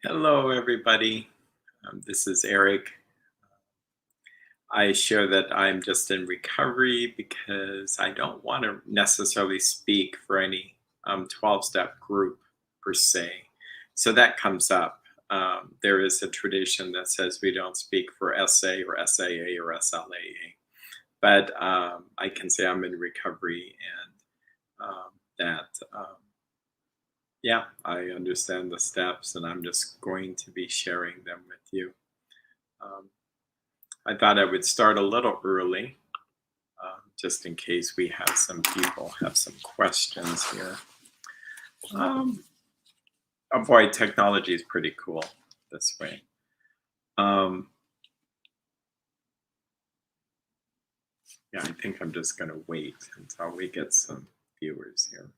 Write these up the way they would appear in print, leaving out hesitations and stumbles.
Hello, everybody. This is Eric. I share that I'm just in recovery because I don't want to necessarily speak for any 12 step group per se. So that comes up. There is a tradition that says we don't speak for SA or SAA or SLAA. But I can say I'm in recovery and that. Yeah, I understand the steps, and I'm just going to be sharing them with you. Um, I thought I would start a little early, just in case we have some people have some questions here. Um, oh boy, technology is pretty cool this way. Um, yeah, I think I'm just going to wait until we get some viewers here.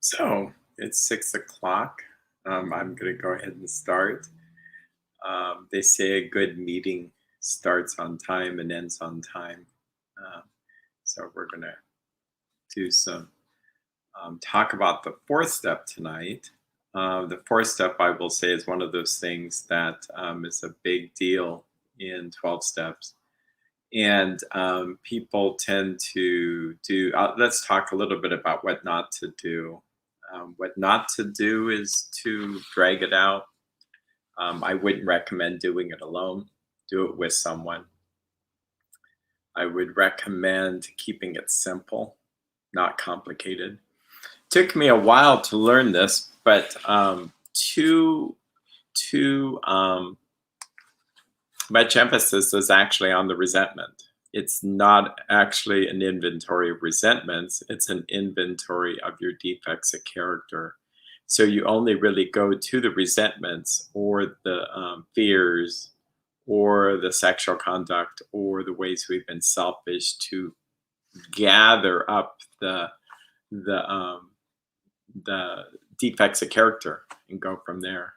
So it's 6 o'clock. I'm going to go ahead and start. They say a good meeting starts on time and ends on time. Um, so we're going to do some talk about the fourth step tonight. The fourth step, I will say, is one of those things that is a big deal in 12 steps. And people tend to do, let's talk a little bit about what not to do. What not to do is to drag it out. I wouldn't recommend doing it alone, do it with someone. I would recommend keeping it simple, not complicated. Took me a while to learn this, but too much emphasis is actually on the resentment. It's not actually an inventory of resentments, it's an inventory of your defects of character. So you only really go to the resentments or the fears or the sexual conduct or the ways we've been selfish to gather up the the defects of character and go from there.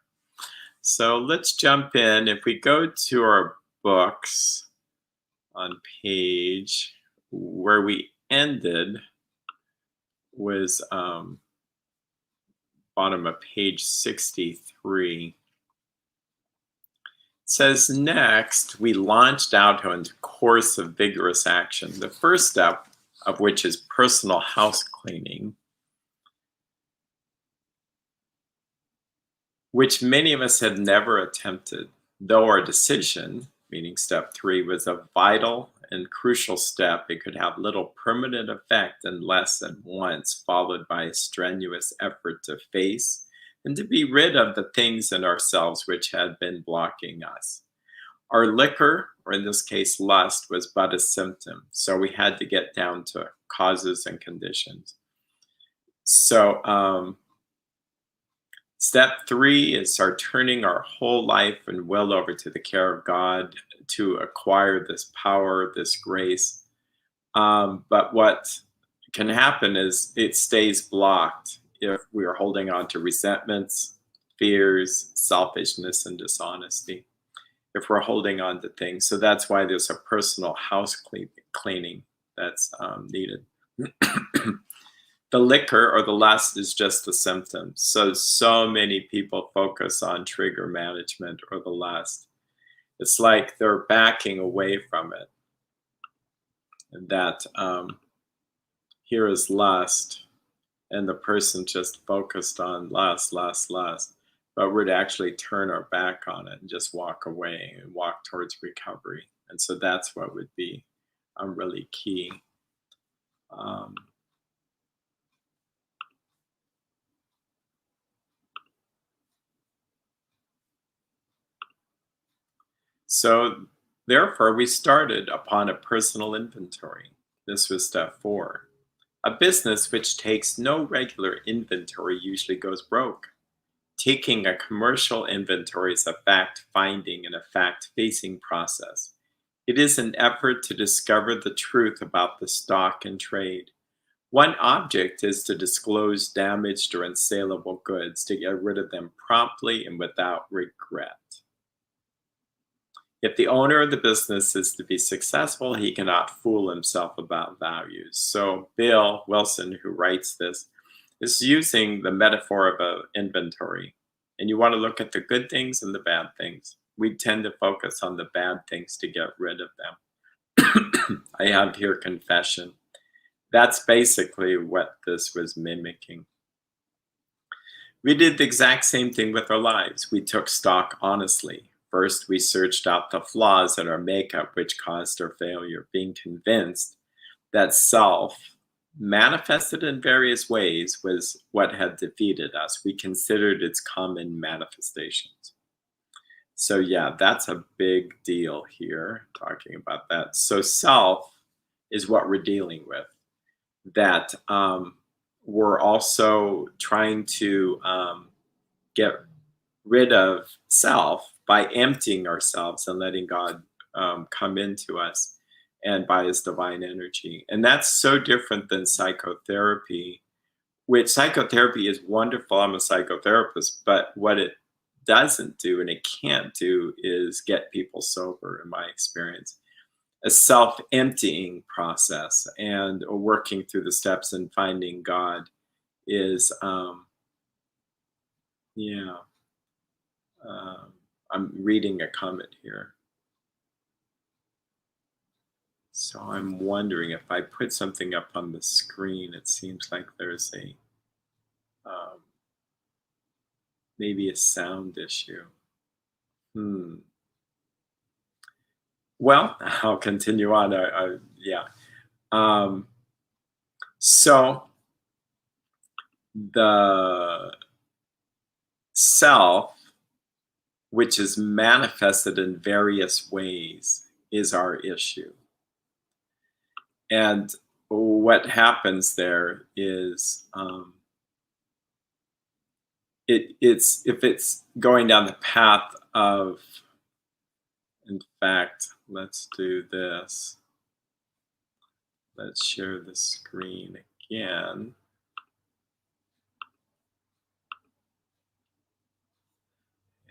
So let's jump in. If we go to our books on page where we ended was bottom of page 63. It says next we launched out into a course of vigorous action. The first step of which is personal house cleaning, which many of us had never attempted, though our decision, meaning step 3, was a vital and crucial step. It could have little permanent effect unless and once followed by a strenuous effort to face and to be rid of the things in ourselves which had been blocking us. Our liquor, or in this case, lust, was but a symptom. So we had to get down to causes and conditions. So, step three is our turning our whole life and will over to the care of God to acquire this power, this grace. But what can happen is it stays blocked if we are holding on to resentments, fears, selfishness, and dishonesty. If we're holding on to things. So that's why there's a personal house cleaning that's needed. The liquor or the lust is just a symptom. So many people focus on trigger management or the lust. It's like they're backing away from it. And that here is lust, and the person just focused on lust, lust, lust. But we're to actually turn our back on it and just walk away and walk towards recovery. And so that's what would be really key. So therefore, we started upon a personal inventory. This was step 4. A business which takes no regular inventory usually goes broke. Taking a commercial inventory is a fact-finding and a fact-facing process. It is an effort to discover the truth about the stock in trade. One object is to disclose damaged or unsaleable goods, to get rid of them promptly and without regret. If the owner of the business is to be successful, he cannot fool himself about values. So Bill Wilson, who writes this, is using the metaphor of an inventory. And you want to look at the good things and the bad things. We tend to focus on the bad things to get rid of them. I have here confession. That's basically what this was mimicking. We did the exact same thing with our lives. We took stock honestly. First, we searched out the flaws in our makeup which caused our failure, being convinced that self, manifested in various ways, was what had defeated us. We considered its common manifestations. So yeah, that's a big deal here, talking about that. So self is what we're dealing with. That we're also trying to get rid of self by emptying ourselves and letting God come into us and by his divine energy. And that's so different than psychotherapy, which psychotherapy is wonderful. I'm a psychotherapist, but what it doesn't do and it can't do is get people sober, in my experience. A self-emptying process and working through the steps and finding God is, I'm reading a comment here. So I'm wondering if I put something up on the screen, it seems like there's a, maybe a sound issue. Well, I'll continue on. So the self, which is manifested in various ways, is our issue. And what happens there is, if it's going down the path of, in fact, let's do this. Let's share the screen again.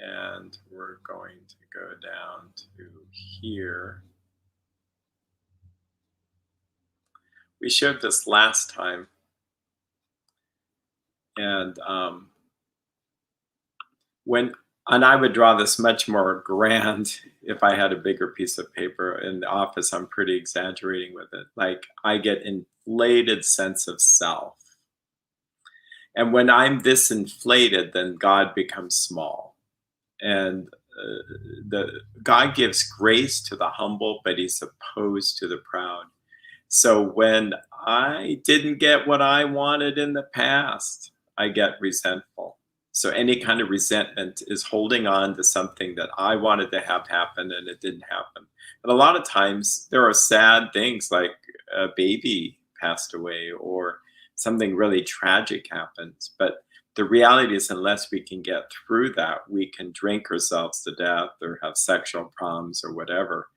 And we're going to go down to here. We showed this last time. And and I would draw this much more grand if I had a bigger piece of paper. In the office, I'm pretty exaggerating with it. Like, I get inflated sense of self. And when I'm this inflated, then God becomes small. And God gives grace to the humble, but he's opposed to the proud. So when I didn't get what I wanted in the past, I get resentful. So any kind of resentment is holding on to something that I wanted to have happen and it didn't happen. And a lot of times there are sad things like a baby passed away or something really tragic happens. But the reality is, unless we can get through that, we can drink ourselves to death or have sexual problems or whatever.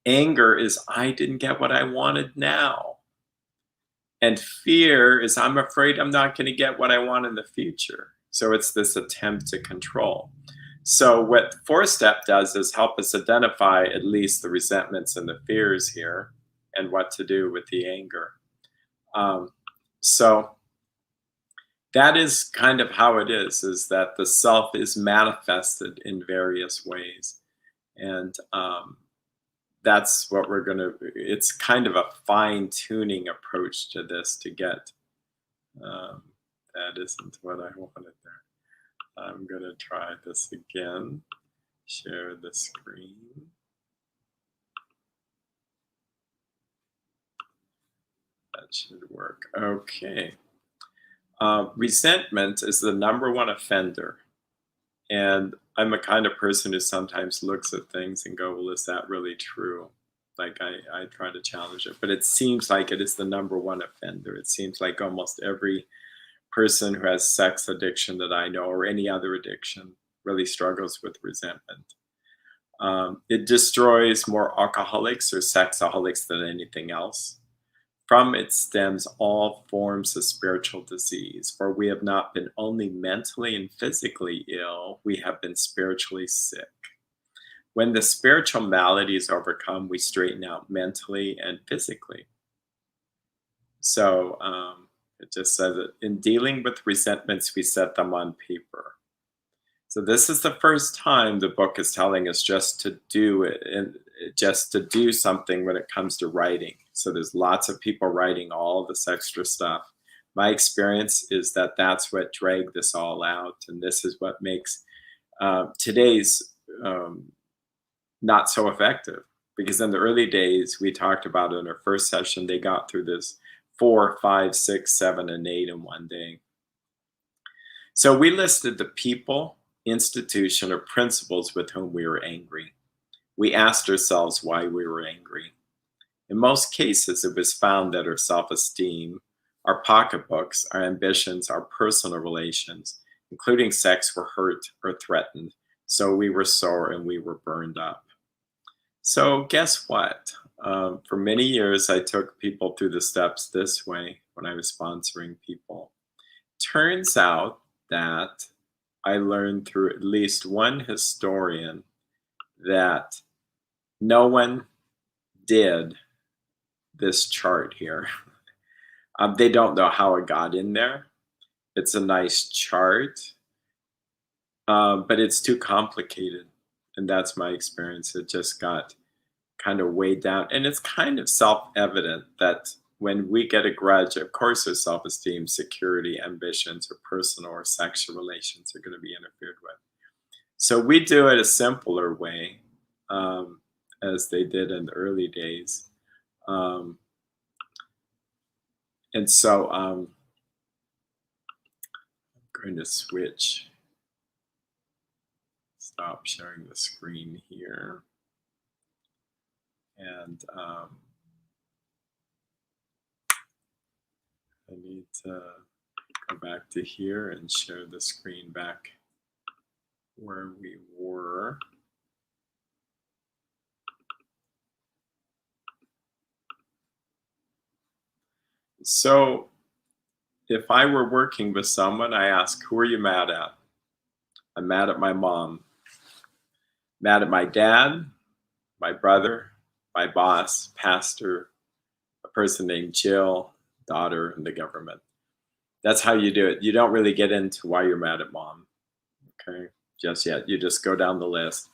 Anger is, I didn't get what I wanted now. And fear is, I'm afraid I'm not going to get what I want in the future. So it's this attempt to control. So what four step does is help us identify at least the resentments and the fears here and what to do with the anger. Um, so that is kind of how it is that the self is manifested in various ways. And that's what we're going to, it's kind of a fine tuning approach to this to get. Um, that isn't what I wanted there. I'm going to try this again. Share the screen. That should work. Okay. Resentment is the number one offender. And I'm a kind of person who sometimes looks at things and go, well, is that really true? Like I try to challenge it, but it seems like it is the number one offender. It seems like almost every person who has sex addiction that I know or any other addiction really struggles with resentment. It destroys more alcoholics or sexaholics than anything else. From it stems all forms of spiritual disease, for we have not been only mentally and physically ill, we have been spiritually sick. When the spiritual malady is overcome, we straighten out mentally and physically. So it just says that in dealing with resentments, we set them on paper. So this is the first time the book is telling us just to do it and just to do something when it comes to writing. So there's lots of people writing all this extra stuff. My experience is that that's what dragged this all out, and this is what makes today's not so effective. Because in the early days, we talked about in our first session, they got through this 4, 5, 6, 7, and 8 in one day. So we listed the people, institution, or principles with whom we were angry. We asked ourselves why we were angry. In most cases, it was found that our self-esteem, our pocketbooks, our ambitions, our personal relations, including sex, were hurt or threatened. So we were sore and we were burned up. So guess what? For many years, I took people through the steps this way when I was sponsoring people. Turns out that I learned through at least one historian that no one did this chart here. They don't know how it got in there. It's a nice chart, but it's too complicated. And that's my experience. It just got kind of weighed down. And it's kind of self-evident that when we get a grudge, of course, our self-esteem, security, ambitions, or personal or sexual relations are going to be interfered with. So we do it a simpler way, as they did in the early days. And so I'm going to stop sharing the screen here. And I need to go back to here and share the screen back where we were. So if I were working with someone, I ask, who are you mad at? I'm mad at my mom, mad at my dad, my brother, my boss, pastor, a person named Jill, daughter, and the government. That's how you do it. You don't really get into why you're mad at mom, okay, just yet. You just go down the list.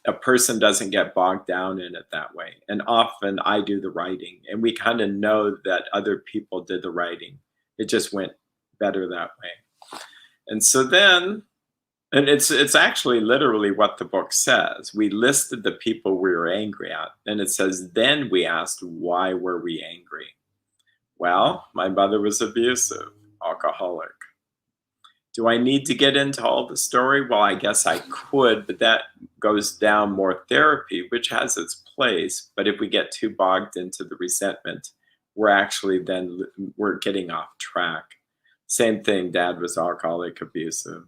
A person doesn't get bogged down in it that way. And often I do the writing, and we kind of know that other people did the writing. It just went better that way. And so then, and it's actually literally what the book says. We listed the people we were angry at, and it says, then we asked, why were we angry? Well, my mother was abusive, alcoholic. Do I need to get into all the story? Well, I guess I could, but that goes down more therapy, which has its place. But if we get too bogged into the resentment, we're actually then we're getting off track. Same thing, dad was alcoholic, abusive.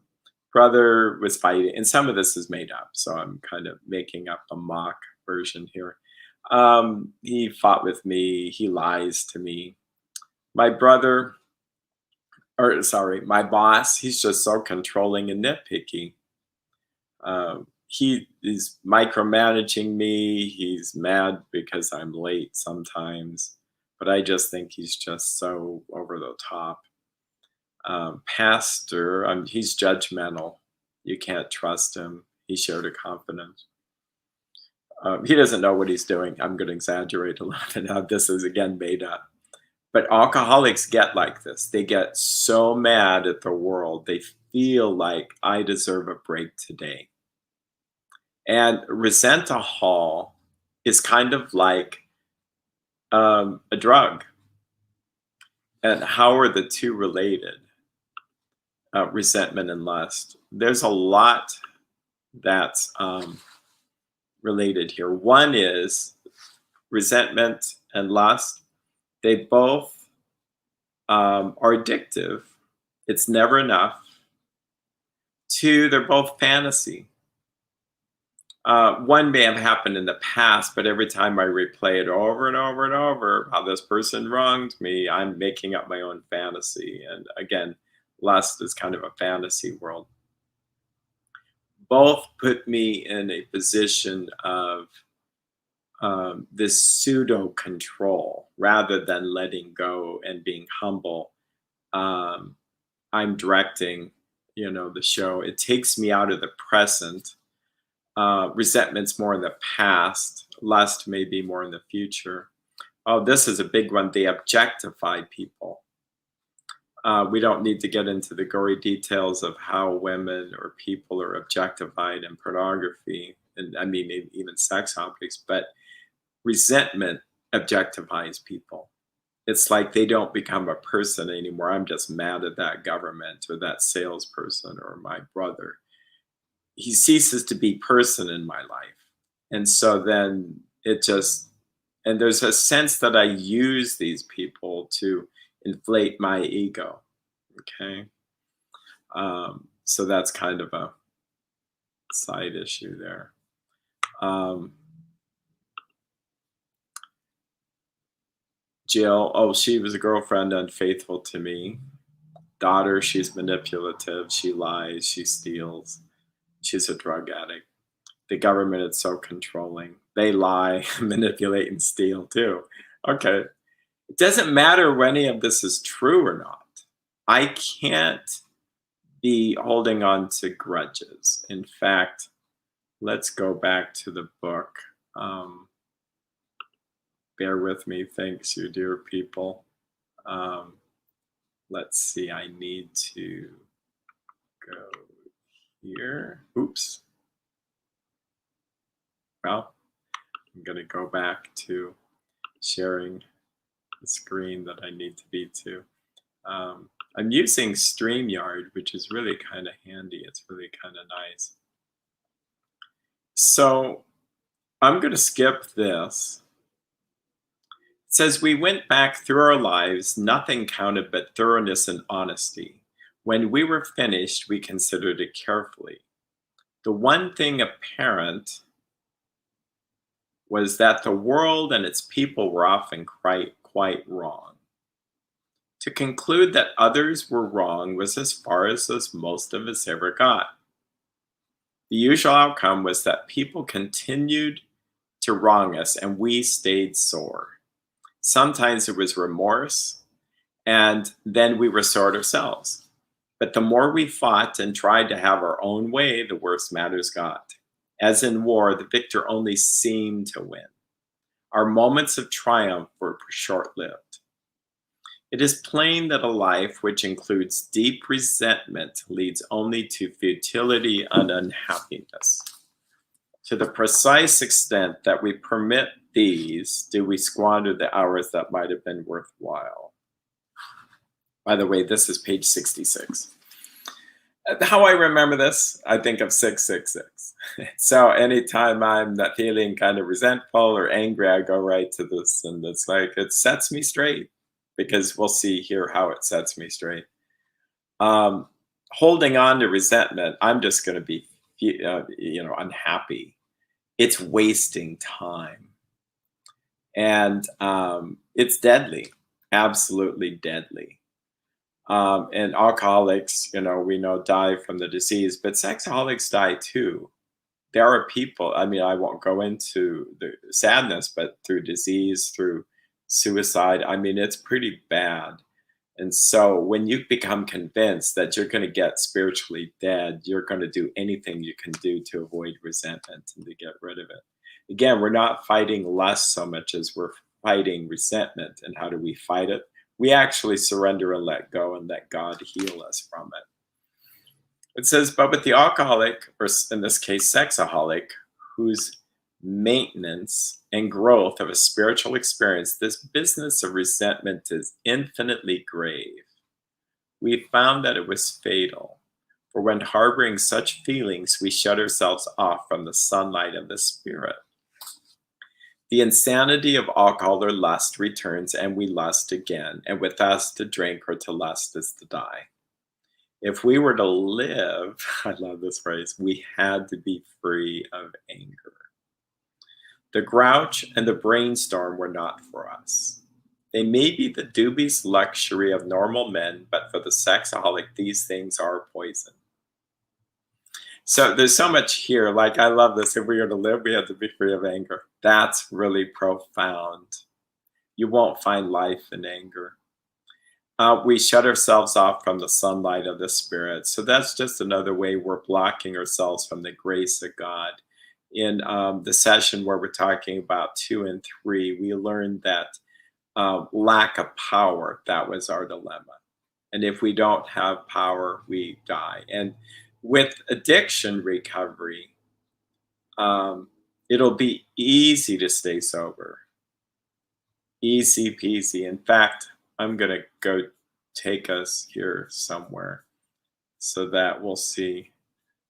Brother was fighting, and some of this is made up, so I'm kind of making up a mock version here. He fought with me, he lies to me. My brother, or sorry, my boss, he's just so controlling and nitpicky. He is micromanaging me. He's mad because I'm late sometimes, but I just think he's just so over the top. Pastor, he's judgmental. You can't trust him. He showed a confidence. He doesn't know what he's doing. I'm going to exaggerate a little bit. Now, this is again made up. But alcoholics get like this. They get so mad at the world. They feel like I deserve a break today. And resentahol is kind of like a drug. And how are the two related? Resentment and lust. There's a lot that's related here. One is resentment and lust. They both are addictive. It's never enough. Two, they're both fantasy. One may have happened in the past, but every time I replay it over and over and over, how this person wronged me, I'm making up my own fantasy. And again, lust is kind of a fantasy world. Both put me in a position of this pseudo control rather than letting go and being humble. I'm directing, the show. It takes me out of the present. Resentment's more in the past. Lust may be more in the future. Oh, this is a big one. They objectify people. We don't need to get into the gory details of how women or people are objectified in pornography, and I mean even sex objects, but resentment objectifies people. It's like they don't become a person anymore. I'm just mad at that government or that salesperson or my brother. He ceases to be person in my life. And so then and there's a sense that I use these people to inflate my ego. Okay. So that's kind of a side issue there. Jill, she was a girlfriend unfaithful to me. Daughter, she's manipulative. She lies. She steals. She's a drug addict. The government is so controlling. They lie, manipulate, and steal too. Okay. It doesn't matter when any of this is true or not. I can't be holding on to grudges. In fact, let's go back to the book. Bear with me. Thanks, you dear people. Let's see. I need to go here. Oops. Well, I'm going to go back to sharing the screen that I need to be to. I'm using StreamYard, which is really kind of handy. It's really kind of nice. So I'm going to skip this. It says, we went back through our lives. Nothing counted but thoroughness and honesty. When we were finished, we considered it carefully. The one thing apparent was that the world and its people were often quite wrong. To conclude that others were wrong was as far as most of us ever got. The usual outcome was that people continued to wrong us and we stayed sore. Sometimes it was remorse, and then we restored ourselves. But the more we fought and tried to have our own way, the worse matters got. As in war, the victor only seemed to win. Our moments of triumph were short-lived. It is plain that a life which includes deep resentment leads only to futility and unhappiness. To the precise extent that we permit these, do we squander the hours that might have been worthwhile. By the way, this is page 66. How I remember this, I think of 666. So anytime I'm not feeling kind of resentful or angry, I go right to this, and it's like it sets me straight because we'll see here how it sets me straight. Um, Holding on to resentment, I'm just going to be, unhappy. It's wasting time, and it's deadly, absolutely deadly. And alcoholics, we know, die from the disease, but sexaholics die too. There are people, I mean, I won't go into the sadness, but through disease, through suicide, I mean, it's pretty bad. And so when you become convinced that you're going to get spiritually dead, you're going to do anything you can do to avoid resentment and to get rid of it. Again, we're not fighting lust so much as we're fighting resentment. And how do we fight it? We actually surrender and let go and let God heal us from it. It says, but with the alcoholic, or in this case, sexaholic, whose maintenance and growth of a spiritual experience, this business of resentment is infinitely grave. We found that it was fatal, for when harboring such feelings, we shut ourselves off from the sunlight of the Spirit. The insanity of alcohol or lust returns, and we lust again, and with us to drink or to lust is to die. If we were to live, I love this phrase, we had to be free of anger. The grouch and the brainstorm were not for us. They may be the dubious luxury of normal men, but for the sexaholic, these things are poison. So there's so much here. Like, I love this. If we are to live, we have to be free of anger. That's really profound. You won't find life in anger. We shut ourselves off from the sunlight of the Spirit. So that's just another way we're blocking ourselves from the grace of God. In the session where we're talking about 2 and 3, we learned that lack of power, that was our dilemma. And if we don't have power, we die. And with addiction recovery, it'll be easy to stay sober. Easy peasy. In fact, I'm going to go take us here somewhere so that we'll see.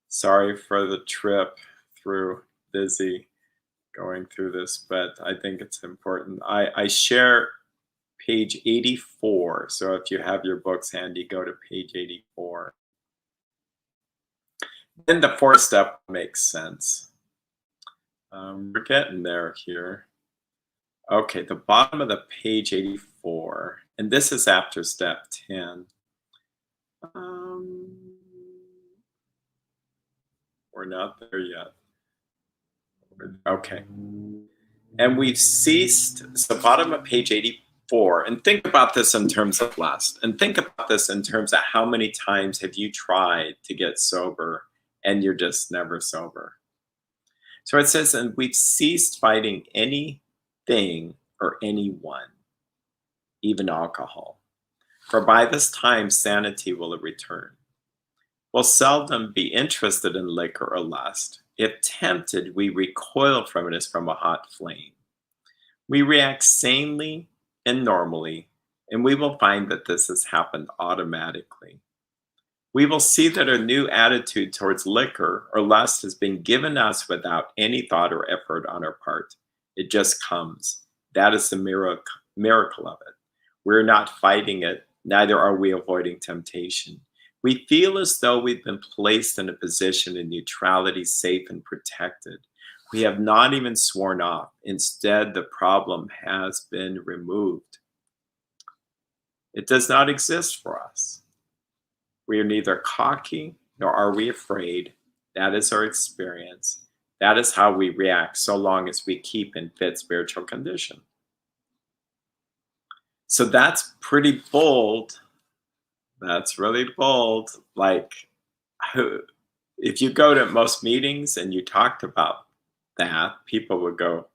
Sorry for the trip through, busy going through this, but I think it's important. I share page 84. So if you have your books handy, go to page 84. Then the 4th step makes sense. We're getting there here. Okay, the bottom of the page 84, and this is after step 10. We're not there yet. Okay. And we've ceased, so bottom of page 84, and think about this in terms of lust, and think about this in terms of how many times have you tried to get sober and you're just never sober. So it says, and we've ceased fighting anything or anyone, even alcohol. For by this time, sanity will return. We'll seldom be interested in liquor or lust. If tempted, we recoil from it as from a hot flame. We react sanely and normally, and we will find that this has happened automatically. We will see that our new attitude towards liquor or lust has been given us without any thought or effort on our part. It just comes. That is the miracle of it. We're not fighting it, neither are we avoiding temptation. We feel as though we've been placed in a position of neutrality, safe and protected. We have not even sworn off. Instead, the problem has been removed. It does not exist for us. We are neither cocky nor are we afraid. That is our experience. That is how we react so long as we keep in fit spiritual condition. So that's pretty bold. That's really bold. Like, if you go to most meetings and you talked about that, people would go,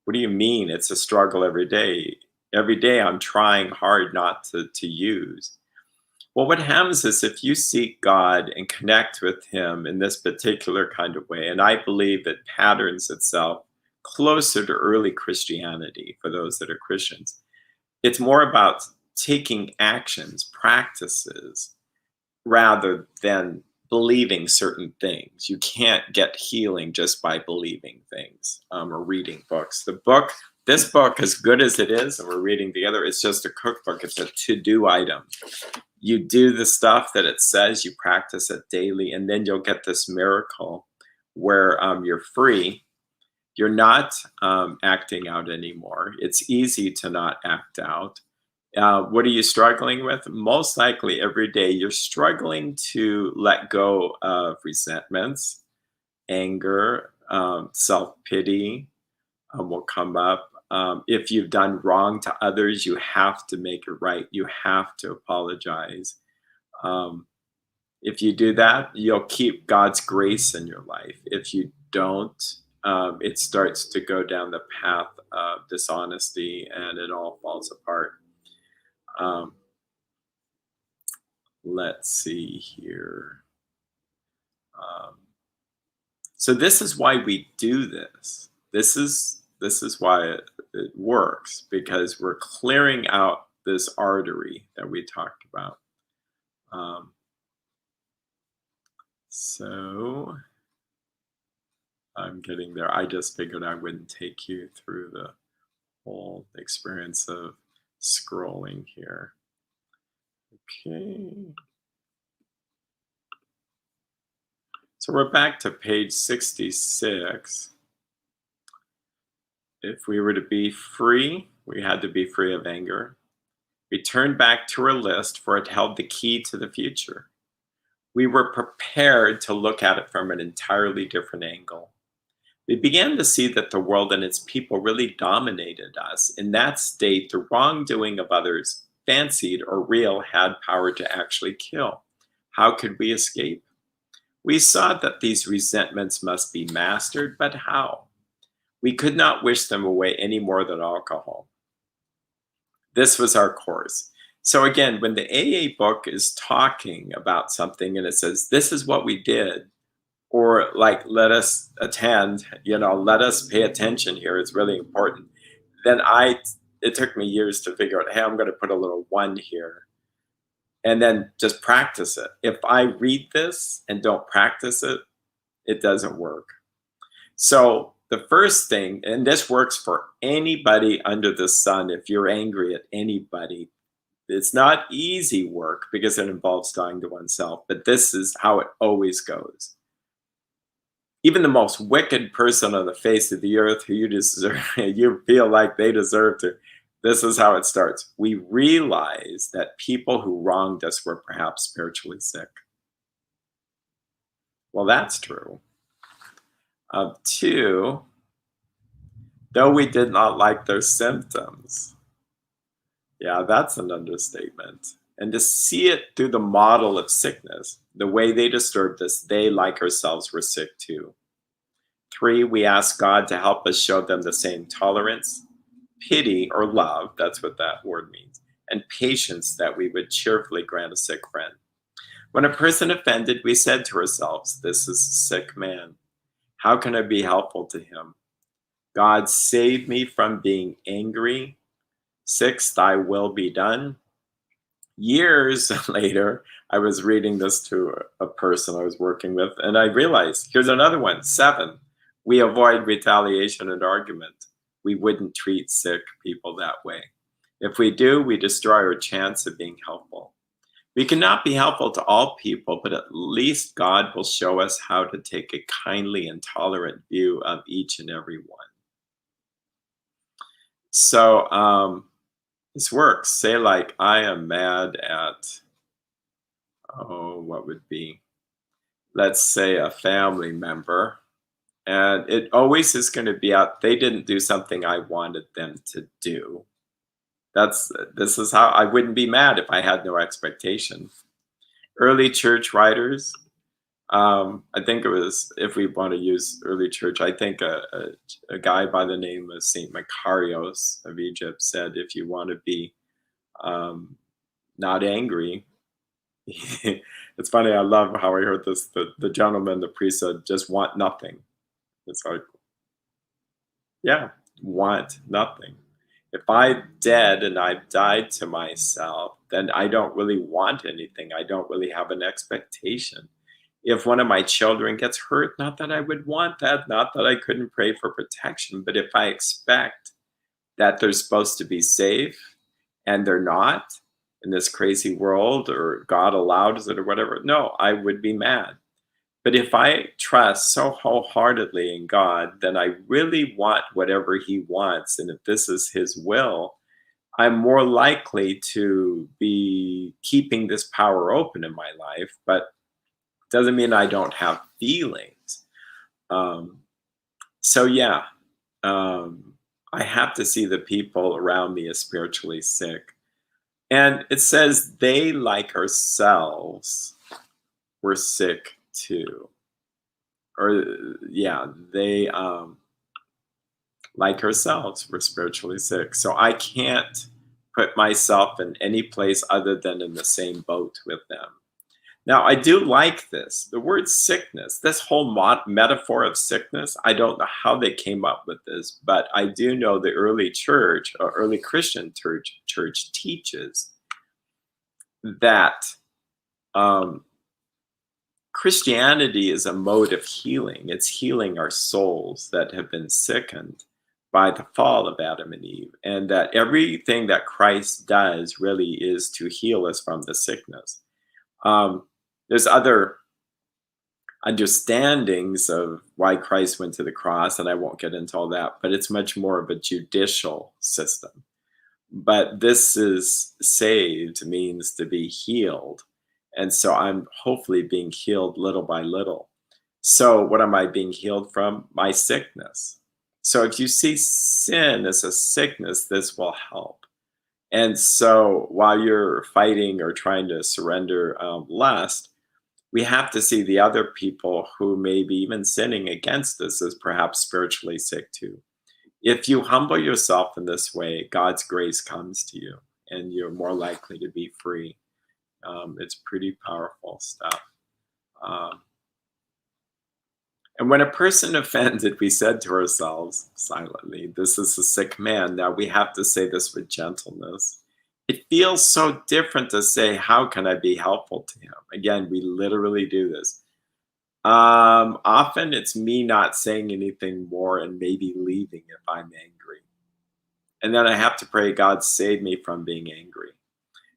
what do you mean? It's a struggle every day. Every day I'm trying hard not to use. Well, what happens is if you seek God and connect with him in this particular kind of way, and I believe it patterns itself closer to early Christianity for those that are Christians, it's more about taking actions, practices, rather than believing certain things. You can't get healing just by believing things, or reading books. This book, as good as it is, and we're reading together, it's just a cookbook. It's a to-do item. You do the stuff that it says, you practice it daily, and then you'll get this miracle where you're free. You're not acting out anymore. It's easy to not act out. What are you struggling with? Most likely every day you're struggling to let go of resentments, anger, self-pity will come up. If you've done wrong to others, you have to make it right. You have to apologize. Um, if you do that, you'll keep God's grace in your life. If you don't, it starts to go down the path of dishonesty and it all falls apart. Um, let's see here. So this is why we do this. This is why it works, because we're clearing out this artery that we talked about. So I'm getting there. I just figured I wouldn't take you through the whole experience of scrolling here. Okay. So we're back to page 66. If we were to be free, we had to be free of anger. We turned back to our list, for it held the key to the future. We were prepared to look at it from an entirely different angle. We began to see that the world and its people really dominated us. In that state, the wrongdoing of others, fancied or real, had power to actually kill. How could we escape? We saw that these resentments must be mastered, but how? We could not wish them away any more than alcohol. This was our course. So again, when the AA book is talking about something and it says, this is what we did, or like, let us attend, let us pay attention here, it's really important. Then it took me years to figure out, hey, I'm going to put a little 1 here and then just practice it. If I read this and don't practice it, it doesn't work. So the first thing, and this works for anybody under the sun, if you're angry at anybody, it's not easy work because it involves dying to oneself, but this is how it always goes. Even the most wicked person on the face of the earth who you feel like they deserve to, this is how it starts. We realize that people who wronged us were perhaps spiritually sick. Well, that's true. 2, though we did not like their symptoms. Yeah, that's an understatement. And to see it through the model of sickness, the way they disturbed us, they, like ourselves, were sick too. 3, we asked God to help us show them the same tolerance, pity, or love, that's what that word means, and patience that we would cheerfully grant a sick friend. When a person offended, we said to ourselves, this is a sick man. How can I be helpful to him? God, save me from being angry. 6, thy will be done. Years later, I was reading this to a person I was working with, and I realized, here's another one. 7, we avoid retaliation and argument. We wouldn't treat sick people that way. If we do, we destroy our chance of being helpful. We cannot be helpful to all people, but at least God will show us how to take a kindly and tolerant view of each and every one. So this works. Say like, I am mad at, what would be, let's say a family member. And it always is going to be out, they didn't do something I wanted them to do. This is how I wouldn't be mad if I had no expectation. Early church writers, I think it was, if we want to use early church, I think a guy by the name of Saint Macarius of Egypt said, if you want to be not angry, it's funny, I love how I heard this, the gentleman, the priest said, just want nothing. It's like, yeah, want nothing. If I'm dead and I've died to myself, then I don't really want anything. I don't really have an expectation. If one of my children gets hurt, not that I would want that, not that I couldn't pray for protection, but if I expect that they're supposed to be safe and they're not in this crazy world, or God allows it or whatever, no, I would be mad. But if I trust so wholeheartedly in God, then I really want whatever He wants. And if this is His will, I'm more likely to be keeping this power open in my life. But it doesn't mean I don't have feelings. Um, so, yeah, um, I have to see the people around me as spiritually sick. And it says they, like ourselves, were sick too. Or, yeah, they, like ourselves, were spiritually sick. So I can't put myself in any place other than in the same boat with them. Now, I do like this. The word sickness, this whole metaphor of sickness, I don't know how they came up with this, but I do know the early church, or early Christian church teaches that um, Christianity is a mode of healing. It's healing our souls that have been sickened by the fall of Adam and Eve, and that everything that Christ does really is to heal us from the sickness. There's other understandings of why Christ went to the cross, and I won't get into all that, but it's much more of a judicial system. But this is saved means to be healed. And so I'm hopefully being healed little by little. So, what am I being healed from? My sickness. So, if you see sin as a sickness, this will help. And so, while you're fighting or trying to surrender lust, we have to see the other people who may be even sinning against us as perhaps spiritually sick too. If you humble yourself in this way, God's grace comes to you and you're more likely to be free. It's pretty powerful stuff. Um, and when a person offended, we said to ourselves silently, this is a sick man. Now we have to say this with gentleness. It feels so different to say, how can I be helpful to him? Again, we literally do this. Often it's me not saying anything more and maybe leaving if I'm angry. And then I have to pray, God, save me from being angry.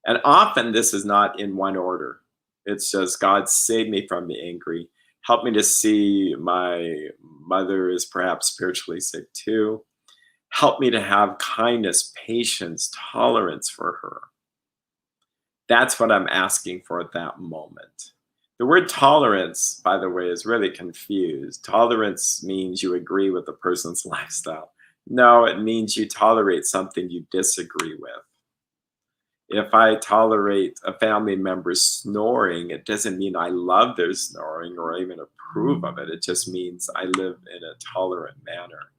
And often this is not in one order. It's just, God, save me from being angry. Help me to see my mother is perhaps spiritually sick too. Help me to have kindness, patience, tolerance for her. That's what I'm asking for at that moment. The word tolerance, by the way, is really confused. Tolerance means you agree with the person's lifestyle. No, it means you tolerate something you disagree with. If I tolerate a family member snoring, it doesn't mean I love their snoring or even approve of it. It just means I live in a tolerant manner.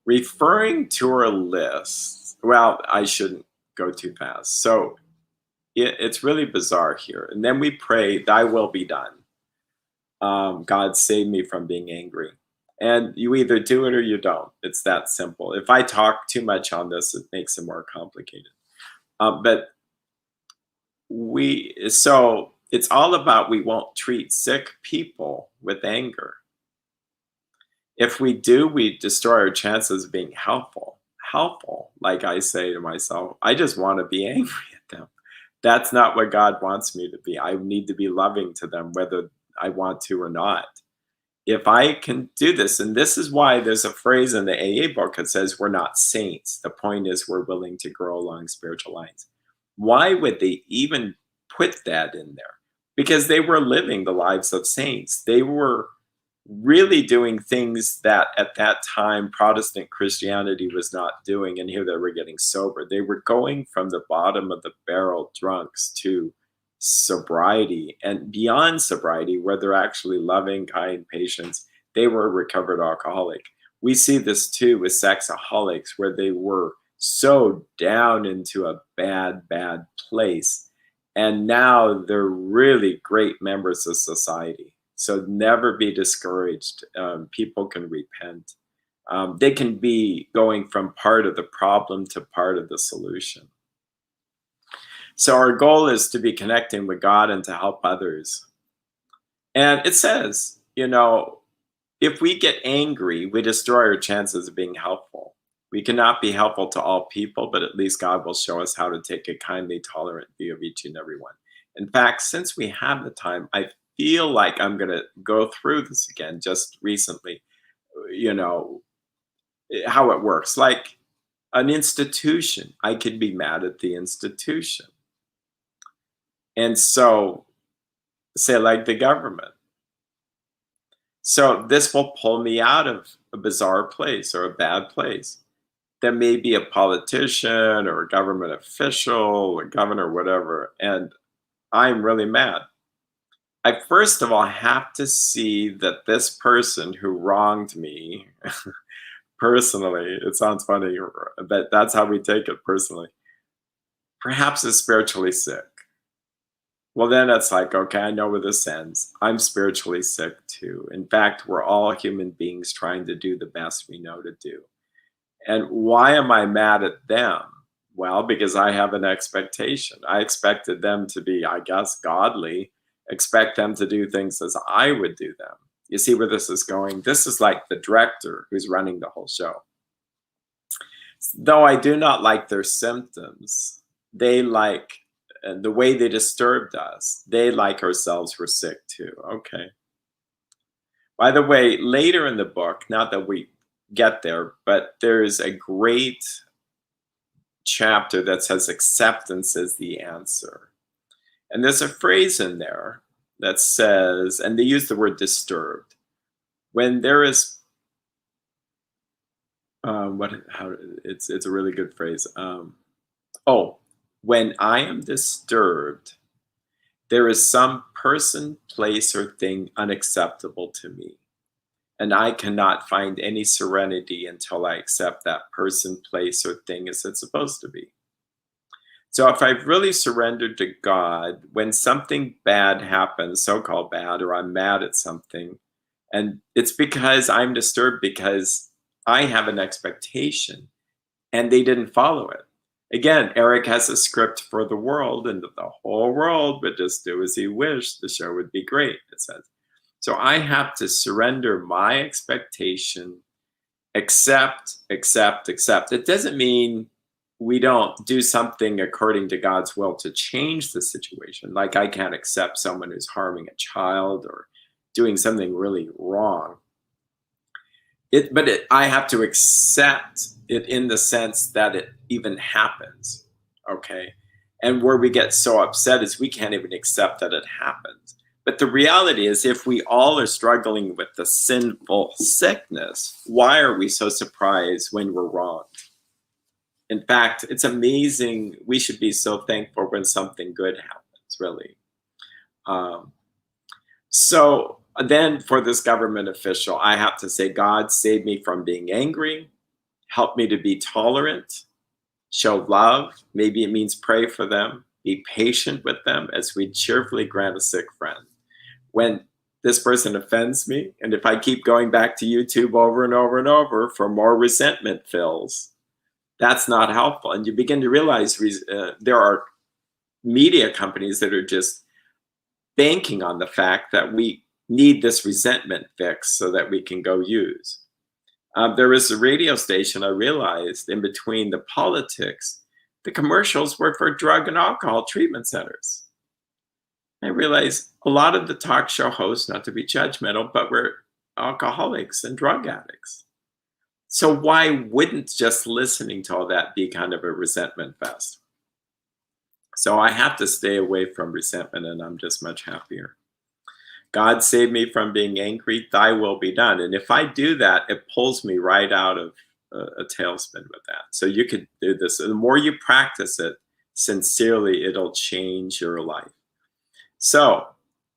Referring to our list, well, I shouldn't go too fast. So it's really bizarre here. And then we pray, thy will be done. God, save me from being angry. And you either do it or you don't. It's that simple. If I talk too much on this, it makes it more complicated. But so it's all about, we won't treat sick people with anger. If we do, we destroy our chances of being helpful. Like I say to myself, I just want to be angry at them. That's not what God wants me to be. I need to be loving to them, whether I want to or not. If I can do this, and this is why there's a phrase in the AA book that says we're not saints. The point is we're willing to grow along spiritual lines. Why would they even put that in there? Because they were living the lives of saints. They were really doing things that at that time Protestant Christianity was not doing. And here they were getting sober. They were going from the bottom of the barrel drunks to sobriety, and beyond sobriety, where they're actually loving, kind, patients. They were a recovered alcoholic. We see this too with sexaholics, where they were so down into a bad place. And now they're really great members of society. So never be discouraged. People can repent. They can be going from part of the problem to part of the solution. So our goal is to be connecting with God and to help others. And it says, if we get angry, we destroy our chances of being helpful. We cannot be helpful to all people, but at least God will show us how to take a kindly, tolerant view of each and every one. In fact, since we have the time, I feel like I'm going to go through this again just recently, you know, how it works. Like an institution, I could be mad at the institution. And so, say, like the government. So, this will pull me out of a bizarre place or a bad place. There may be a politician or a government official, a governor, whatever, and I'm really mad. I first of all have to see that this person who wronged me personally, it sounds funny, but that's how we take it personally, perhaps is spiritually sick. Well, then it's like, okay, I know where this ends. I'm spiritually sick too. In fact, we're all human beings trying to do the best we know to do. And why am I mad at them? Well, because I have an expectation. I expected them to be, I guess, godly, expect them to do things as I would do them. You see where this is going? This is like the director who's running the whole show. Though I do not like their symptoms, they like the way they disturbed us. They, like ourselves, were sick too. Okay. By the way, later in the book, not that we get there, but there is a great chapter that says acceptance is the answer. And there's a phrase in there that says, and they use the word disturbed. When there is, it's a really good phrase. When I am disturbed, there is some person, place, or thing unacceptable to me. And I cannot find any serenity until I accept that person, place, or thing as it's supposed to be. So if I've really surrendered to God, when something bad happens, so-called bad, or I'm mad at something, and it's because I'm disturbed because I have an expectation and they didn't follow it. Again, Eric has a script for the world, and the whole world would just do as he wished. The show would be great, it says. So I have to surrender my expectation, accept. It doesn't mean we don't do something according to God's will to change the situation. Like I can't accept someone who's harming a child or doing something really wrong. I have to accept it in the sense that it even happens, okay? And where we get so upset is we can't even accept that it happens. But the reality is, if we all are struggling with the sinful sickness, why are we so surprised when we're wronged? In fact, it's amazing. We should be so thankful when something good happens, really. So then for this government official, I have to say, God, save me from being angry. Help me to be tolerant, show love. Maybe it means pray for them, be patient with them as we cheerfully grant a sick friend. When this person offends me, and if I keep going back to YouTube over and over and over for more resentment fills, that's not helpful. And you begin to realize there are media companies that are just banking on the fact that we need this resentment fix so that we can go use. There was a radio station, I realized, in between the politics, the commercials were for drug and alcohol treatment centers. I realized a lot of the talk show hosts, not to be judgmental, but were alcoholics and drug addicts. So why wouldn't just listening to all that be kind of a resentment fest? So I have to stay away from resentment, and I'm just much happier. God, save me from being angry, thy will be done. And if I do that, it pulls me right out of a tailspin with that. So you could do this. And the more you practice it sincerely, it'll change your life. So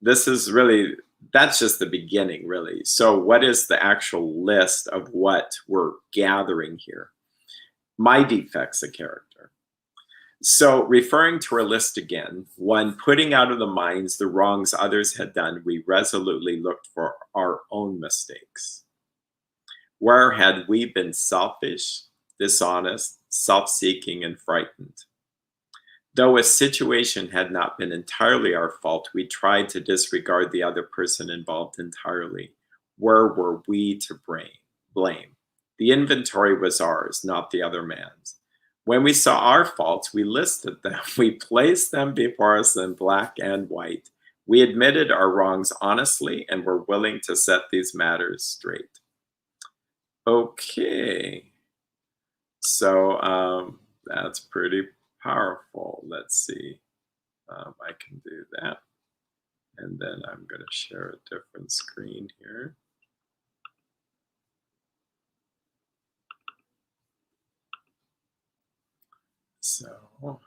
this is really, that's just the beginning, really. So what is the actual list of what we're gathering here? My defects of character. So referring to our list again, 1, putting out of the minds the wrongs others had done, we resolutely looked for our own mistakes. Where had we been selfish, dishonest, self seeking, and frightened? Though a situation had not been entirely our fault, we tried to disregard the other person involved entirely. Where were we to blame? The inventory was ours, not the other man's. When we saw our faults, we listed them. We placed them before us in black and white. We admitted our wrongs honestly and were willing to set these matters straight. Okay, so that's pretty powerful. Let's see. I can do that. And then I'm going to share a different screen here. So,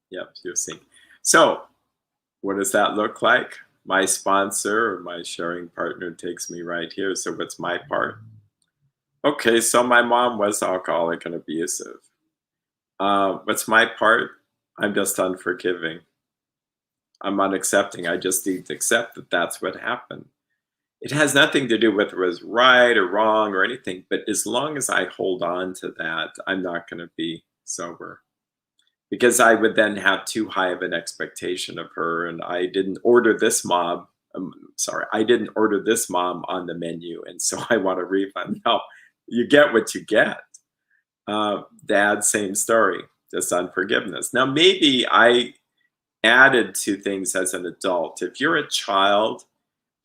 yep, you'll see. So, what does that look like? My sponsor or my sharing partner takes me right here. So, what's my part? Okay, so my mom was alcoholic and abusive. What's my part? I'm just unforgiving. I'm unaccepting. I just need to accept that that's what happened. It has nothing to do with whether it was right or wrong or anything, but as long as I hold on to that, I'm not going to be sober because I would then have too high of an expectation of her. And I didn't order this mom. I didn't order this mom on the menu. And so I want a refund. No, you get what you get. Dad, same story, just unforgiveness. Now, maybe I added to things as an adult. If you're a child,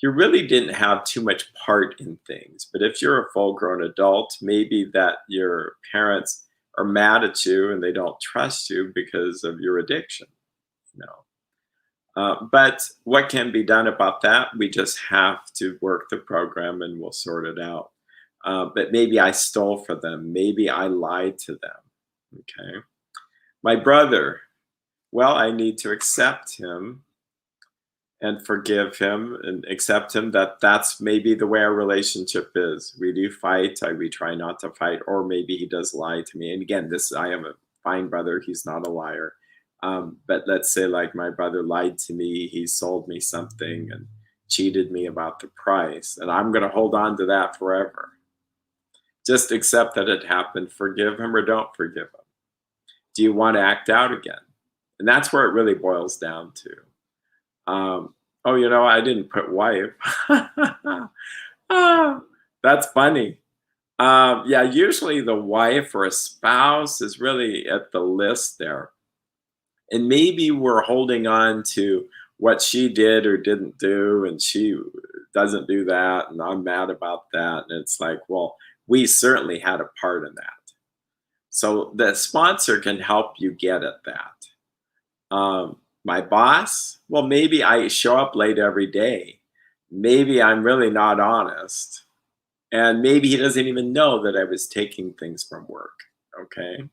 you really didn't have too much part in things. But if you're a full grown adult, maybe that your parents are mad at you and they don't trust you because of your addiction. You know. But what can be done about that? We just have to work the program and we'll sort it out. But maybe I stole from them. Maybe I lied to them. Okay. My brother, well, I need to accept him and forgive him and accept him that that's maybe the way our relationship is. We do fight. We try not to fight, or maybe he does lie to me. And again, I am a fine brother. He's not a liar. But let's say like my brother lied to me. He sold me something and cheated me about the price. And I'm going to hold on to that forever. Just accept that it happened. Forgive him or don't forgive him. Do you want to act out again? And that's where it really boils down to. Oh, I didn't put wife. That's funny. Yeah, usually the wife or a spouse is really at the list there. And maybe we're holding on to what she did or didn't do, and she doesn't do that, and I'm mad about that. And it's like, well, we certainly had a part in that. So the sponsor can help you get at that. My boss, well, maybe I show up late every day. Maybe I'm really not honest. And maybe he doesn't even know that I was taking things from work. Okay.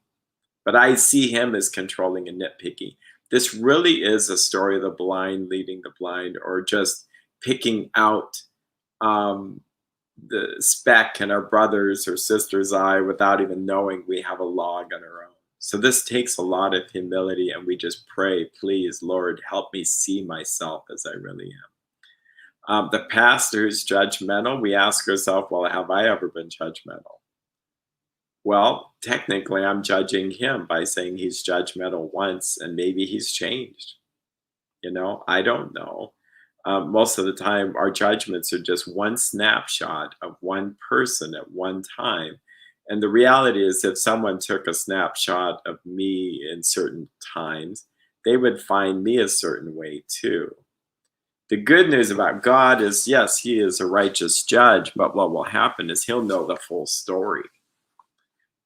But I see him as controlling and nitpicky. This really is a story of the blind leading the blind, or just picking out the speck in our brother's or sister's eye without even knowing we have a log on our own. So this takes a lot of humility, and we just pray, please, Lord, help me see myself as I really am. The pastor who's judgmental, we ask ourselves, well, have I ever been judgmental? Well, technically, I'm judging him by saying he's judgmental once, and maybe he's changed. I don't know. Most of the time, our judgments are just one snapshot of one person at one time. And the reality is, if someone took a snapshot of me in certain times, they would find me a certain way too. The good news about God is, yes, he is a righteous judge, but what will happen is he'll know the full story.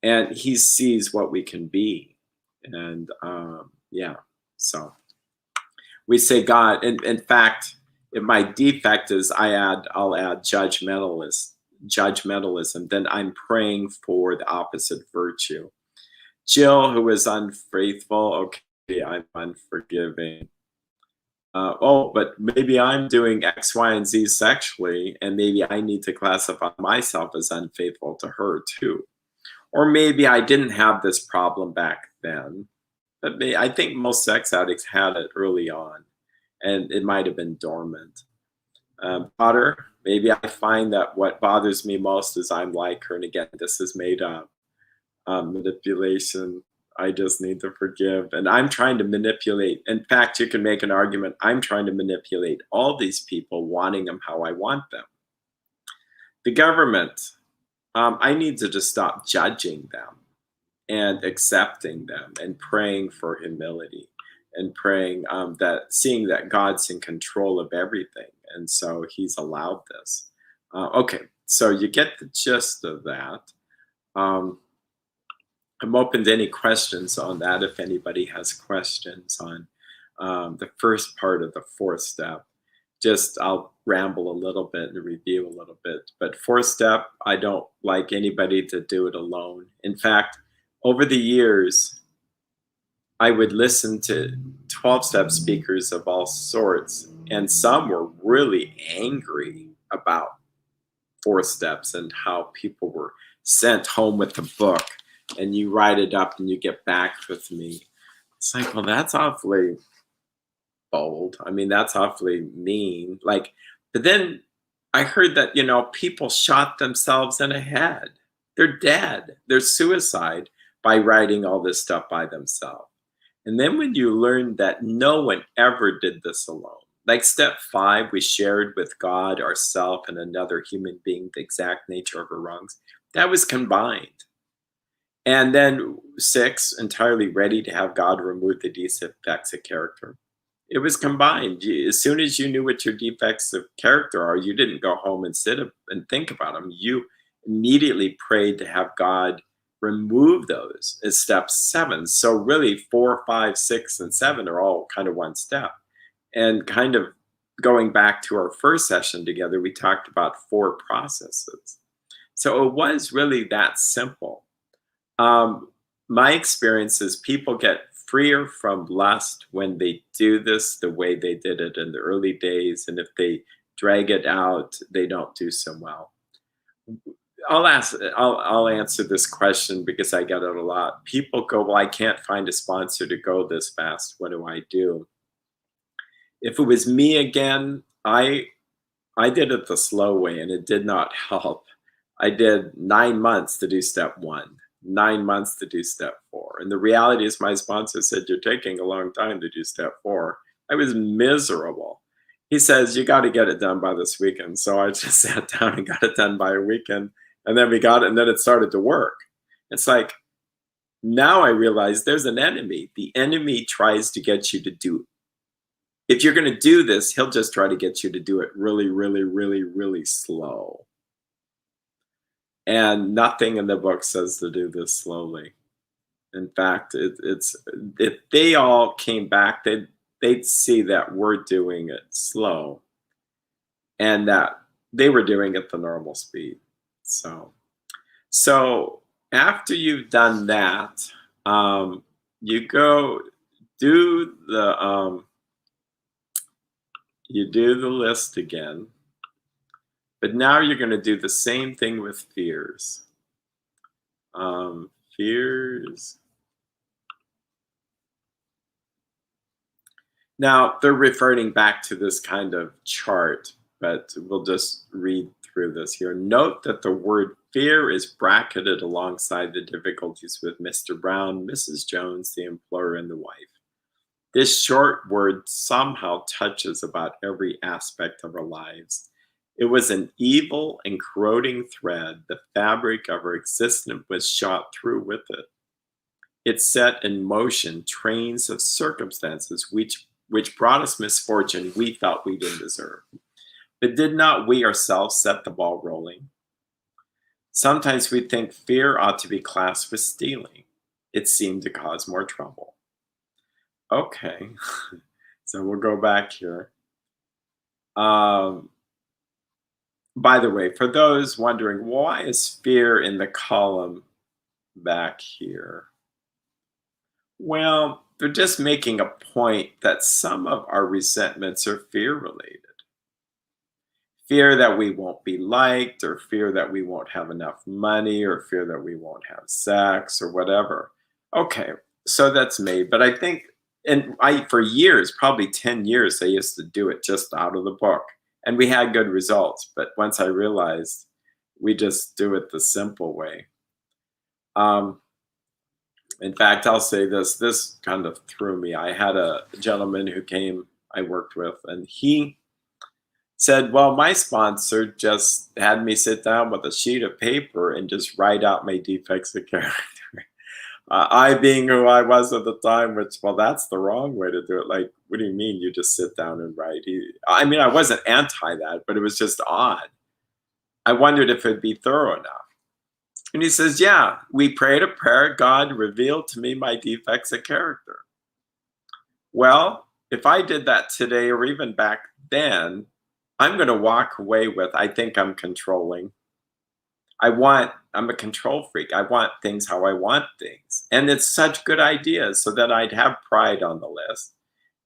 And he sees what we can be. And so we say God, and in fact, if my defect is I'll add judgmentalism, then I'm praying for the opposite virtue. Jill, who is unfaithful, okay, I'm unforgiving. But maybe I'm doing X, Y, and Z sexually, and maybe I need to classify myself as unfaithful to her too. Or maybe I didn't have this problem back then, but I think most sex addicts had it early on, and it might have been dormant. Daughter, maybe I find that what bothers me most is I'm like her. And again, this is made up manipulation. I just need to forgive. And I'm trying to manipulate. In fact, you can make an argument. I'm trying to manipulate all these people, wanting them how I want them. The government, I need to just stop judging them and accepting them and praying for humility and praying that seeing that God's in control of everything. And so he's allowed this. Okay, so you get the gist of that. Um, I'm open to any questions on that if anybody has questions on the first part of the fourth step. Just I'll ramble a little bit and review a little bit. But fourth step, I don't like anybody to do it alone. In fact, over the years, I would listen to 12-step speakers of all sorts, and some were really angry about four steps and how people were sent home with the book and you write it up and you get back with me. It's like, well, that's awfully bold. I mean, that's awfully mean. Like, but then I heard that, people shot themselves in the head. They're dead. They're suicide by writing all this stuff by themselves. And then when you learn that no one ever did this alone, like step 5, we shared with God, ourself, and another human being the exact nature of our wrongs. That was combined. And then 6, entirely ready to have God remove the defects of character. It was combined. As soon as you knew what your defects of character are, you didn't go home and sit and think about them. You immediately prayed to have God remove those as step 7. So really 4, 5, 6, and 7 are all kind of one step. And kind of going back to our first session together, we talked about 4 processes. So it was really that simple. My experience is people get freer from lust when they do this the way they did it in the early days. And if they drag it out, they don't do so well. I'll answer this question because I get it a lot. People go, well, I can't find a sponsor to go this fast. What do I do? If it was me again, I did it the slow way and it did not help. I did 9 months to do step 1. 9 months to do step 4. And the reality is my sponsor said, you're taking a long time to do step 4. I was miserable. He says, you got to get it done by this weekend. So I just sat down and got it done by a weekend. And then we got it and then it started to work. It's like, now I realize there's an enemy. The enemy tries to get you to do. If you're going to do this, he'll just try to get you to do it really, really, really, really slow. And nothing in the book says to do this slowly. In fact, it's if they all came back, they'd see that we're doing it slow and that they were doing it the normal speed. So after you've done that, you go do the list again. But now you're going to do the same thing with fears. Fears. Now, they're referring back to this kind of chart, but we'll just read through this here. Note that the word fear is bracketed alongside the difficulties with Mr. Brown, Mrs. Jones, the employer, and the wife. This short word somehow touches about every aspect of our lives. It was an evil and corroding thread. The fabric of our existence was shot through with it. It set in motion trains of circumstances which brought us misfortune we thought we didn't deserve. But did not we ourselves set the ball rolling? Sometimes we think fear ought to be classed with stealing. It seemed to cause more trouble. Okay, so we'll go back here. By the way, for those wondering, why is fear in the column back here? Well, they're just making a point that some of our resentments are fear-related. Fear that we won't be liked, or fear that we won't have enough money, or fear that we won't have sex, or whatever. Okay, so that's me. But I think, for years, probably 10 years, I used to do it just out of the book. And we had good results. But once I realized we just do it the simple way. Um, in fact, I'll say this kind of threw me. I had a gentleman who came, I worked with, and he said, well, my sponsor just had me sit down with a sheet of paper and just write out my defects of character. I being who I was at the time, which, well, that's the wrong way to do it. Like, what do you mean you just sit down and write? I mean, I wasn't anti that, but it was just odd. I wondered if it'd be thorough enough. And he says, yeah, we prayed a prayer. God revealed to me my defects of character. Well, if I did that today or even back then, I'm going to walk away with, I think I'm controlling. I'm a control freak. I want things how I want things. And it's such good ideas so that I'd have pride on the list.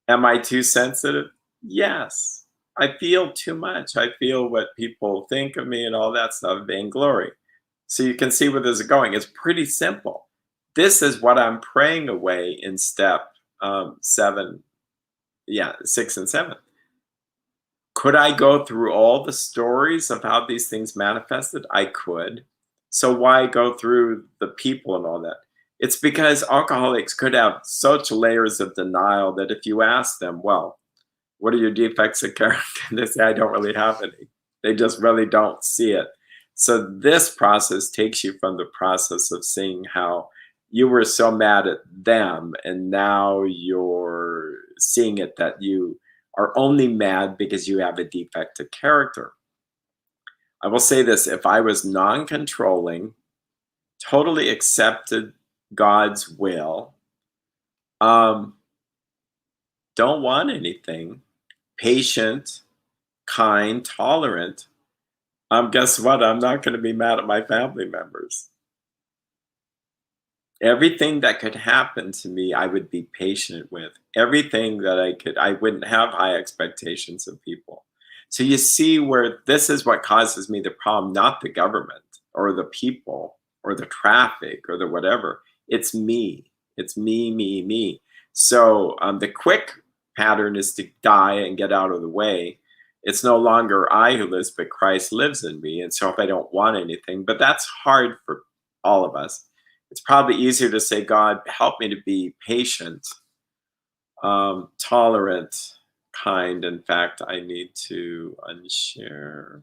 Am I too sensitive? Yes. I feel too much. I feel what people think of me and all that stuff, vainglory. So you can see where this is going. It's pretty simple. This is what I'm praying away in step 7, 6 and 7. Could I go through all the stories of how these things manifested? I could. So why go through the people and all that? It's because alcoholics could have such layers of denial that if you ask them, well, what are your defects of character? They say, I don't really have any. They just really don't see it. So this process takes you from the process of seeing how you were so mad at them, and now you're seeing it that you are only mad because you have a defect of character. I will say this, if I was non-controlling, totally accepted God's will, don't want anything, patient, kind, tolerant, guess what? I'm not going to be mad at my family members. Everything that could happen to me, I would be patient with. Everything that I wouldn't have high expectations of people. So you see where this is what causes me the problem, not the government or the people or the traffic or the whatever. It's me. It's me, me, me. So the quick pattern is to die and get out of the way. It's no longer I who lives, but Christ lives in me. And so if I don't want anything, but that's hard for all of us. It's probably easier to say, God, help me to be patient, tolerant, kind. In fact, I need to unshare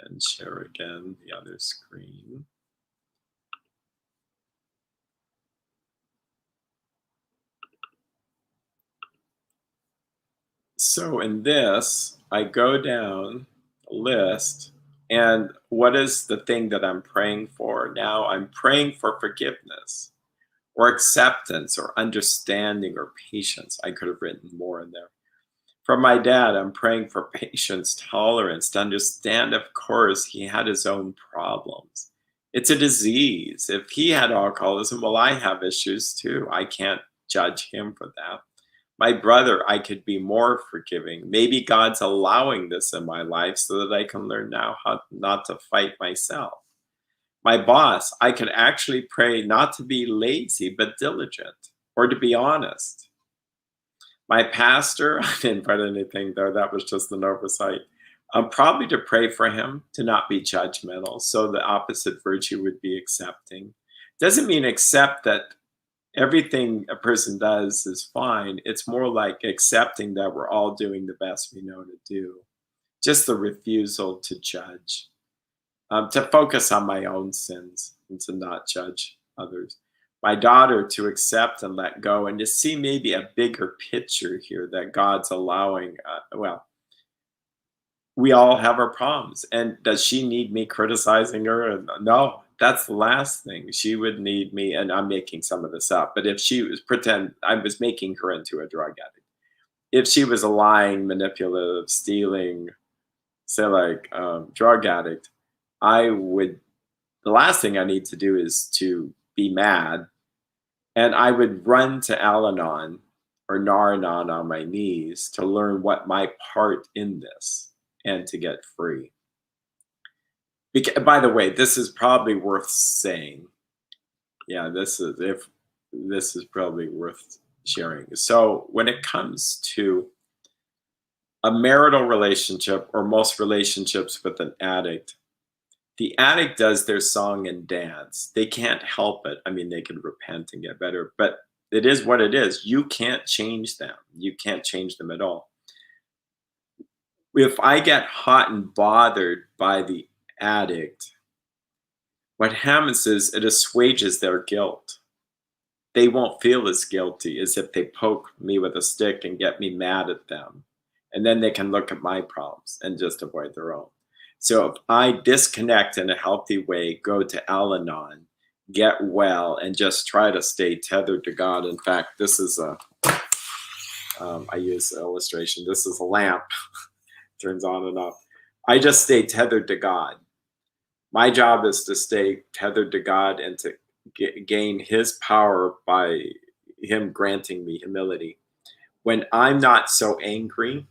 and share again the other screen. So in this, I go down a list, and what is the thing that I'm praying for? Now I'm praying for forgiveness or acceptance or understanding or patience. I could have written more in there. For my dad, I'm praying for patience, tolerance, to understand, of course, he had his own problems. It's a disease. If he had alcoholism, well, I have issues too. I can't judge him for that. My brother, I could be more forgiving. Maybe God's allowing this in my life so that I can learn now how not to fight myself. My boss, I could actually pray not to be lazy, but diligent, or to be honest. My pastor, I didn't put anything there. That was just an oversight. Probably to pray for him to not be judgmental. So the opposite virtue would be accepting. Doesn't mean accept that everything a person does is fine. It's more like accepting that we're all doing the best we know to do. Just the refusal to judge, to focus on my own sins and to not judge others. My daughter, to accept and let go and to see maybe a bigger picture here that God's allowing. Well, we all have our problems. And does she need me criticizing her? No, that's the last thing. She would need me, and I'm making some of this up, but if she was pretend I was making her into a drug addict. If she was a lying, manipulative, stealing, say like drug addict, I would, the last thing I need to do is to be mad. And I would run to Al-Anon or Nar-Anon on my knees to learn what my part in this and to get free. By the way, this is probably worth saying. Yeah, this is probably worth sharing. So when it comes to A marital relationship, or most relationships with an addict, the addict does their song and dance. They can't help it. I mean, they can repent and get better, but it is what it is. You can't change them. You can't change them at all. If I get hot and bothered by the addict, what happens is it assuages their guilt. They won't feel as guilty as if they poke me with a stick and get me mad at them. And then they can look at my problems and just avoid their own. So if I disconnect in a healthy way, go to Al-Anon, get well, and just try to stay tethered to God. In fact, this is I use the illustration. This is a lamp, turns on and off. I just stay tethered to God. My job is to stay tethered to God and to gain his power by him granting me humility. When I'm not so angry,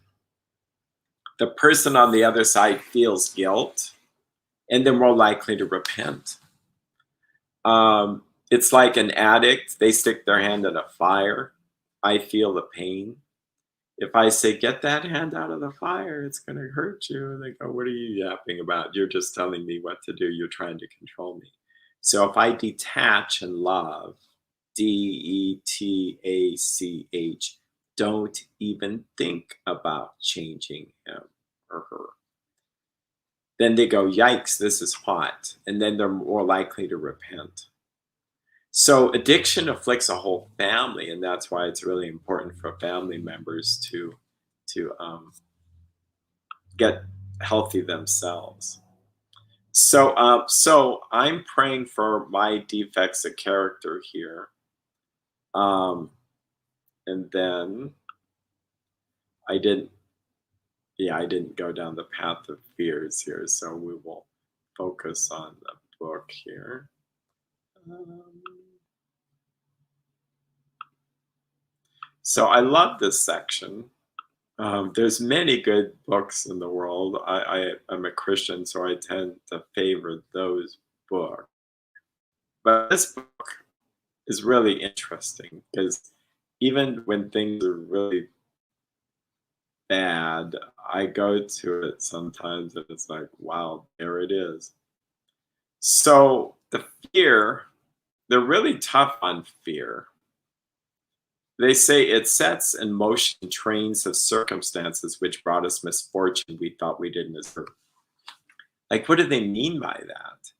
the person on the other side feels guilt and they're more likely to repent. It's like an addict. They stick their hand in a fire. I feel the pain. If I say, get that hand out of the fire, it's going to hurt you. And they go, what are you yapping about? You're just telling me what to do. You're trying to control me. So if I detach and love, DETACH, don't even think about changing him or her. Then they go, yikes, this is hot. And then they're more likely to repent. So addiction afflicts a whole family, and that's why it's really important for family members to get healthy themselves. So I'm praying for my defects of character here, and then I didn't go down the path of fears here, so we will focus on the book here. So I love this section. There's many good books in the world. I'm a Christian, so I tend to favor those books. But this book is really interesting because even when things are really bad, I go to it sometimes and it's like, wow, there it is. So the fear, they're really tough on fear. They say it sets in motion trains of circumstances which brought us misfortune we thought we didn't deserve. Like, what do they mean by that?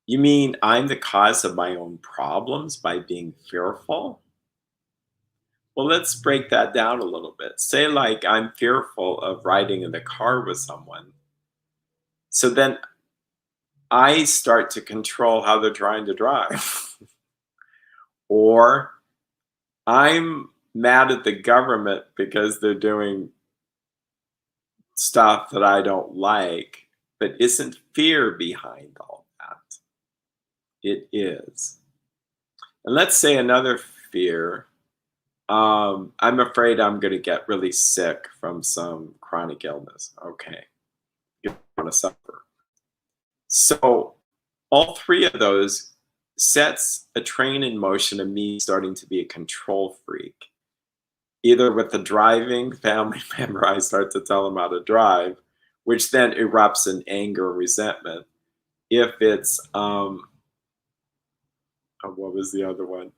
You mean I'm the cause of my own problems by being fearful? Well, let's break that down a little bit. Say, like, I'm fearful of riding in the car with someone. So then I start to control how they're trying to drive. Or I'm mad at the government because they're doing stuff that I don't like, but isn't fear behind all that? It is. And let's say another fear. I'm afraid I'm going to get really sick from some chronic illness. Okay. You don't want to suffer. So all three of those sets a train in motion of me starting to be a control freak. Either with the driving family member, I start to tell them how to drive, which then erupts in anger and resentment. If it's, what was the other one?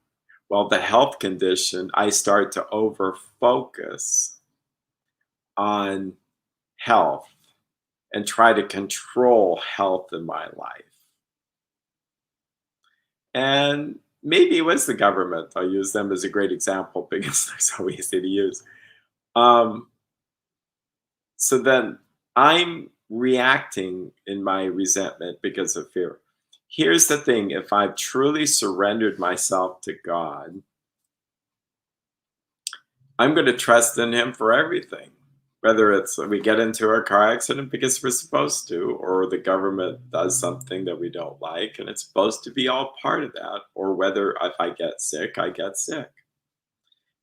Well, the health condition, I start to over focus on health and try to control health in my life. And maybe it was the government. I'll use them as a great example because they're so easy to use. So then I'm reacting in my resentment because of fear. Here's the thing. If I've truly surrendered myself to God, I'm going to trust in him for everything. Whether it's we get into a car accident because we're supposed to, or the government does something that we don't like, and it's supposed to be all part of that, or whether if I get sick, I get sick.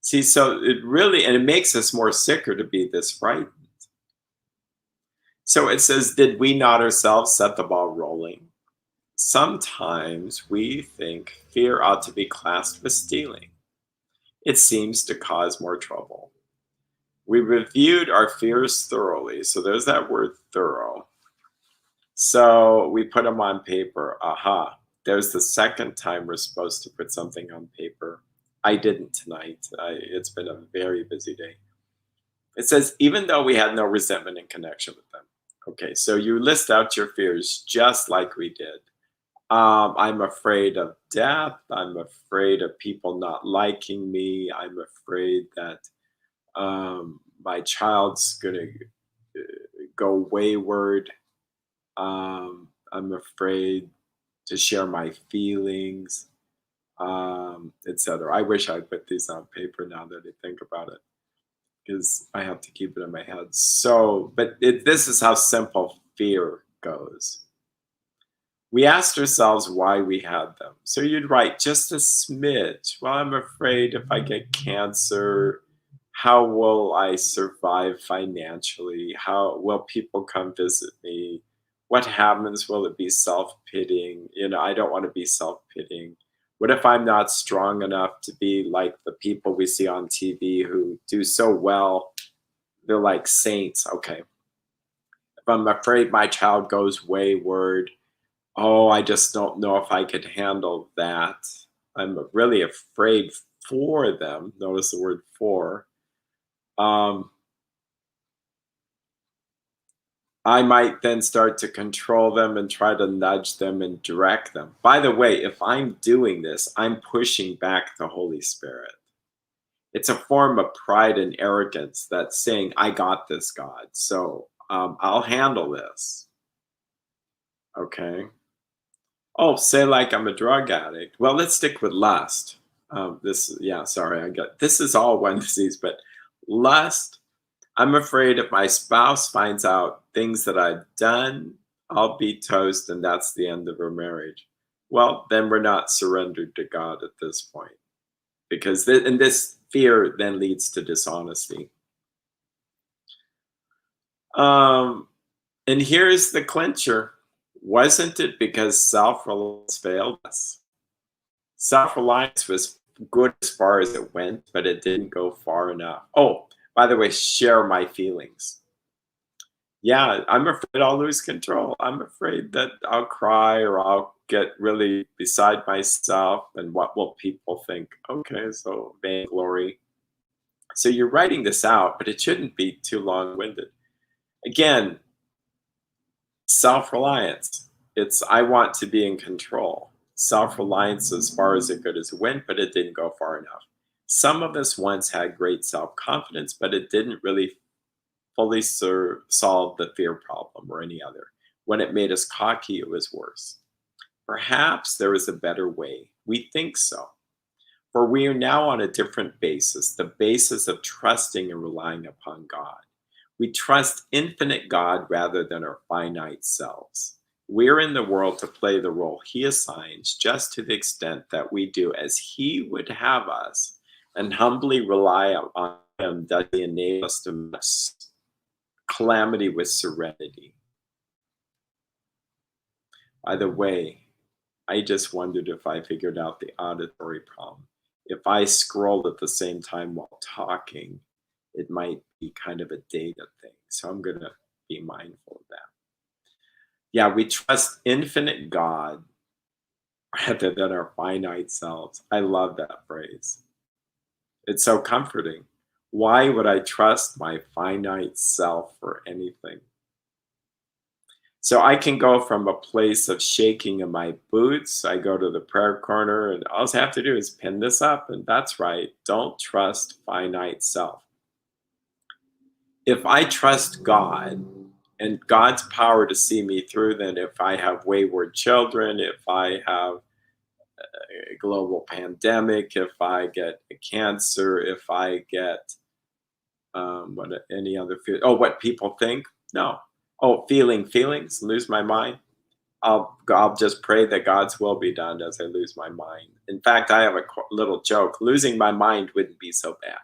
See, so it really, and it makes us more sicker to be this frightened. So it says, did we not ourselves set the ball rolling? Sometimes we think fear ought to be classed with stealing. It seems to cause more trouble. We reviewed our fears thoroughly. So there's that word thorough. So we put them on paper. Aha. There's the second time we're supposed to put something on paper. I didn't tonight. It's been a very busy day. It says, even though we had no resentment in connection with them. Okay, so you list out your fears just like we did. I'm afraid of death. I'm afraid of people not liking me. I'm afraid that my child's going to go wayward. I'm afraid to share my feelings, etc. I wish I put these on paper now that I think about it, because I have to keep it in my head. So, but this is how simple fear goes. We asked ourselves why we had them. So you'd write just a smidge. Well, I'm afraid if I get cancer, how will I survive financially? How will people come visit me? What happens? Will it be self-pitying? I don't want to be self-pitying. What if I'm not strong enough to be like the people we see on TV who do so well? They're like saints. Okay. If I'm afraid my child goes wayward, oh, I just don't know if I could handle that. I'm really afraid for them. Notice the word for. I might then start to control them and try to nudge them and direct them. By the way, if I'm doing this, I'm pushing back the Holy Spirit. It's a form of pride and arrogance that's saying, I got this, God. So I'll handle this. Okay. Oh, say like I'm a drug addict. Well, let's stick with lust. This is all one disease, but lust. I'm afraid if my spouse finds out things that I've done, I'll be toast, and that's the end of our marriage. Well, then we're not surrendered to God at this point, because and this fear then leads to dishonesty. And here's the clincher. Wasn't it because self-reliance failed us? Self-reliance was good as far as it went, but it didn't go far enough. Oh, by the way, share my feelings. Yeah, I'm afraid I'll lose control. I'm afraid that I'll cry or I'll get really beside myself, and what will people think? Okay, so vainglory. So you're writing this out, but it shouldn't be too long-winded. Again, self-reliance. It's I want to be in control. Self-reliance as far as it could as it went, but it didn't go far enough. Some of us once had great self-confidence, but it didn't really fully solve the fear problem or any other. When it made us cocky, it was worse. Perhaps there is a better way. We think so. For we are now on a different basis, the basis of trusting and relying upon God. We trust infinite God rather than our finite selves. We're in the world to play the role He assigns, just to the extent that we do as He would have us, and humbly rely on Him does He enable us to match calamity with serenity. By the way, I just wondered if I figured out the auditory problem. If I scrolled at the same time while talking, it might be kind of a data thing. So I'm going to be mindful of that. Yeah, we trust infinite God rather than our finite selves. I love that phrase. It's so comforting. Why would I trust my finite self for anything? So I can go from a place of shaking in my boots. I go to the prayer corner, and all I have to do is pin this up, and that's right. Don't trust finite self. If I trust God and God's power to see me through, then if I have wayward children, if I have a global pandemic, if I get a cancer, if I get any other fear. Oh, what people think? No. Oh, feelings, lose my mind. I'll just pray that God's will be done as I lose my mind. In fact, I have a little joke. Losing my mind wouldn't be so bad.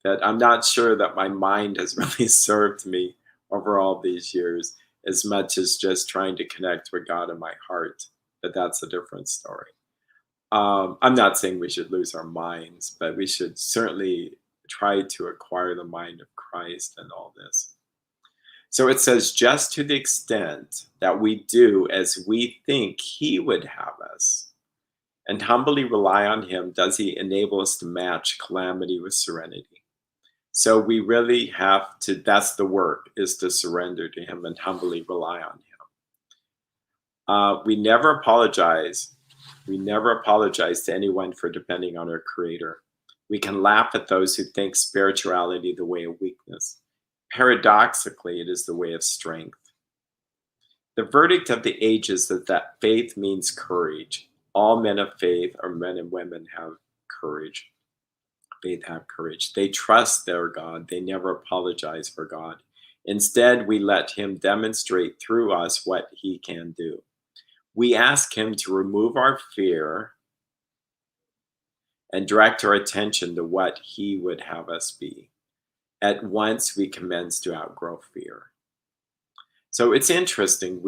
That I'm not sure that my mind has really served me over all these years as much as just trying to connect with God in my heart. But that's a different story. I'm not saying we should lose our minds, but we should certainly try to acquire the mind of Christ and all this. So it says, just to the extent that we do as we think he would have us and humbly rely on him, does he enable us to match calamity with serenity. So we really have to, that's the work, is to surrender to him and humbly rely on him. We never apologize. We never apologize to anyone for depending on our Creator. We can laugh at those who think spirituality the way of weakness. Paradoxically, it is the way of strength. The verdict of the ages is that faith means courage. All men of faith, or men and women, have courage. Faith have courage. They trust their God. They never apologize for God. Instead, we let him demonstrate through us what he can do. We ask him to remove our fear and direct our attention to what he would have us be. At once, we commence to outgrow fear. So it's interesting.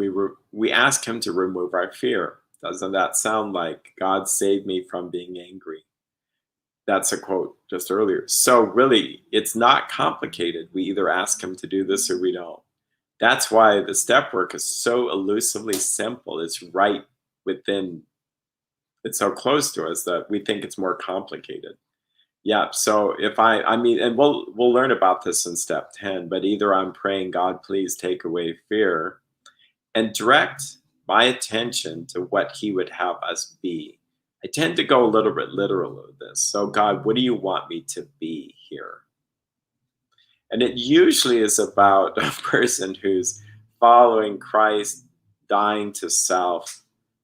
We ask him to remove our fear. Doesn't that sound like God saved me from being angry? That's a quote just earlier. So really, it's not complicated. We either ask him to do this or we don't. That's why the step work is so elusively simple. It's right within, it's so close to us that we think it's more complicated. Yeah, so if I mean, and we'll learn about this in step 10, but either I'm praying, God, please take away fear, and direct my attention to what he would have us be. I tend to go a little bit literal with this. So God, what do you want me to be here? And it usually is about a person who's following Christ, dying to self,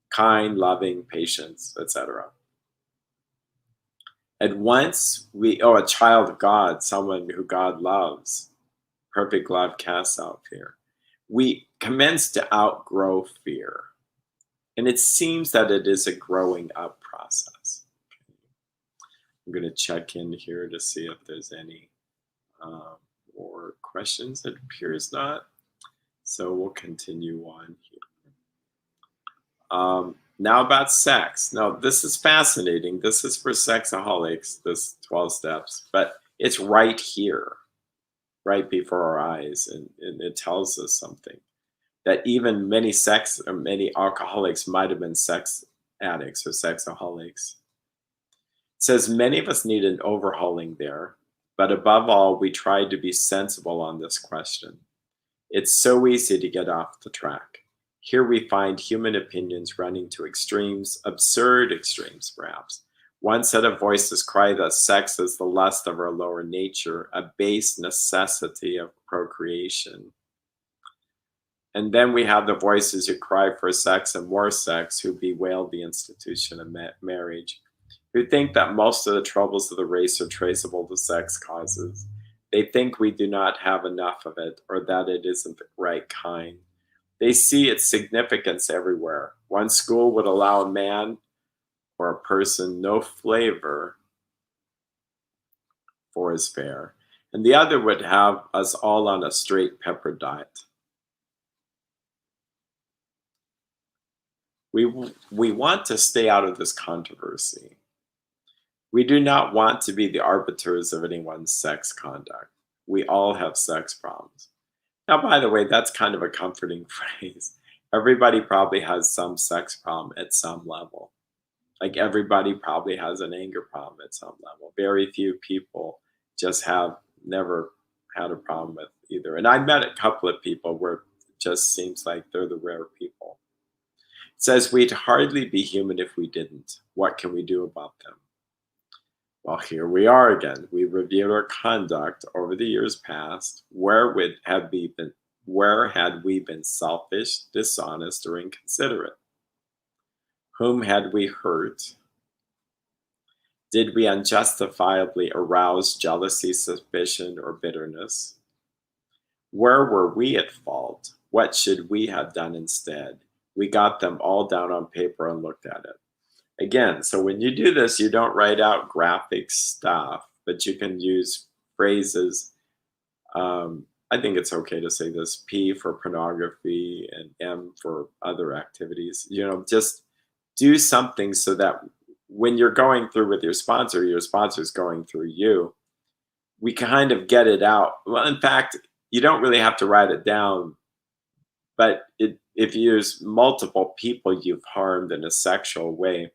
kind, loving, patience, etc. And once a child of God, someone who God loves, perfect love casts out fear. We commence to outgrow fear. And it seems that it is a growing up process. I'm going to check in here to see if there's any more questions. It appears not. So we'll continue on here. Now about sex. Now, this is fascinating. This is for sexaholics, this 12 steps, but it's right here, right before our eyes. And it tells us something that even many alcoholics might have been sex addicts or sexaholics. It says many of us need an overhauling there, but above all, we tried to be sensible on this question. It's so easy to get off the track. Here we find human opinions running to extremes, absurd extremes perhaps. One set of voices cry that sex is the lust of our lower nature, a base necessity of procreation. And then we have the voices who cry for sex and more sex, who bewail the institution of marriage, who think that most of the troubles of the race are traceable to sex causes. They think we do not have enough of it, or that it isn't the right kind. They see its significance everywhere. One school would allow a man or a person no flavor for his fare, and the other would have us all on a straight pepper diet. We want to stay out of this controversy. We do not want to be the arbiters of anyone's sex conduct. We all have sex problems. Now, by the way, that's kind of a comforting phrase. Everybody probably has some sex problem at some level. Like everybody probably has an anger problem at some level. Very few people just have never had a problem with either. And I met a couple of people where it just seems like they're the rare people. It says we'd hardly be human if we didn't. What can we do about them? Well, here we are again. We reviewed our conduct over the years past. Where had we been selfish, dishonest, or inconsiderate? Whom had we hurt? Did we unjustifiably arouse jealousy, suspicion, or bitterness? Where were we at fault? What should we have done instead? We got them all down on paper and looked at it. Again, so when you do this, you don't write out graphic stuff, but you can use phrases. I think it's okay to say this: P for pornography and M for other activities. Just do something so that when you're going through with your sponsor's going through you, we kind of get it out. Well, in fact, you don't really have to write it down, but if there's multiple people you've harmed in a sexual way,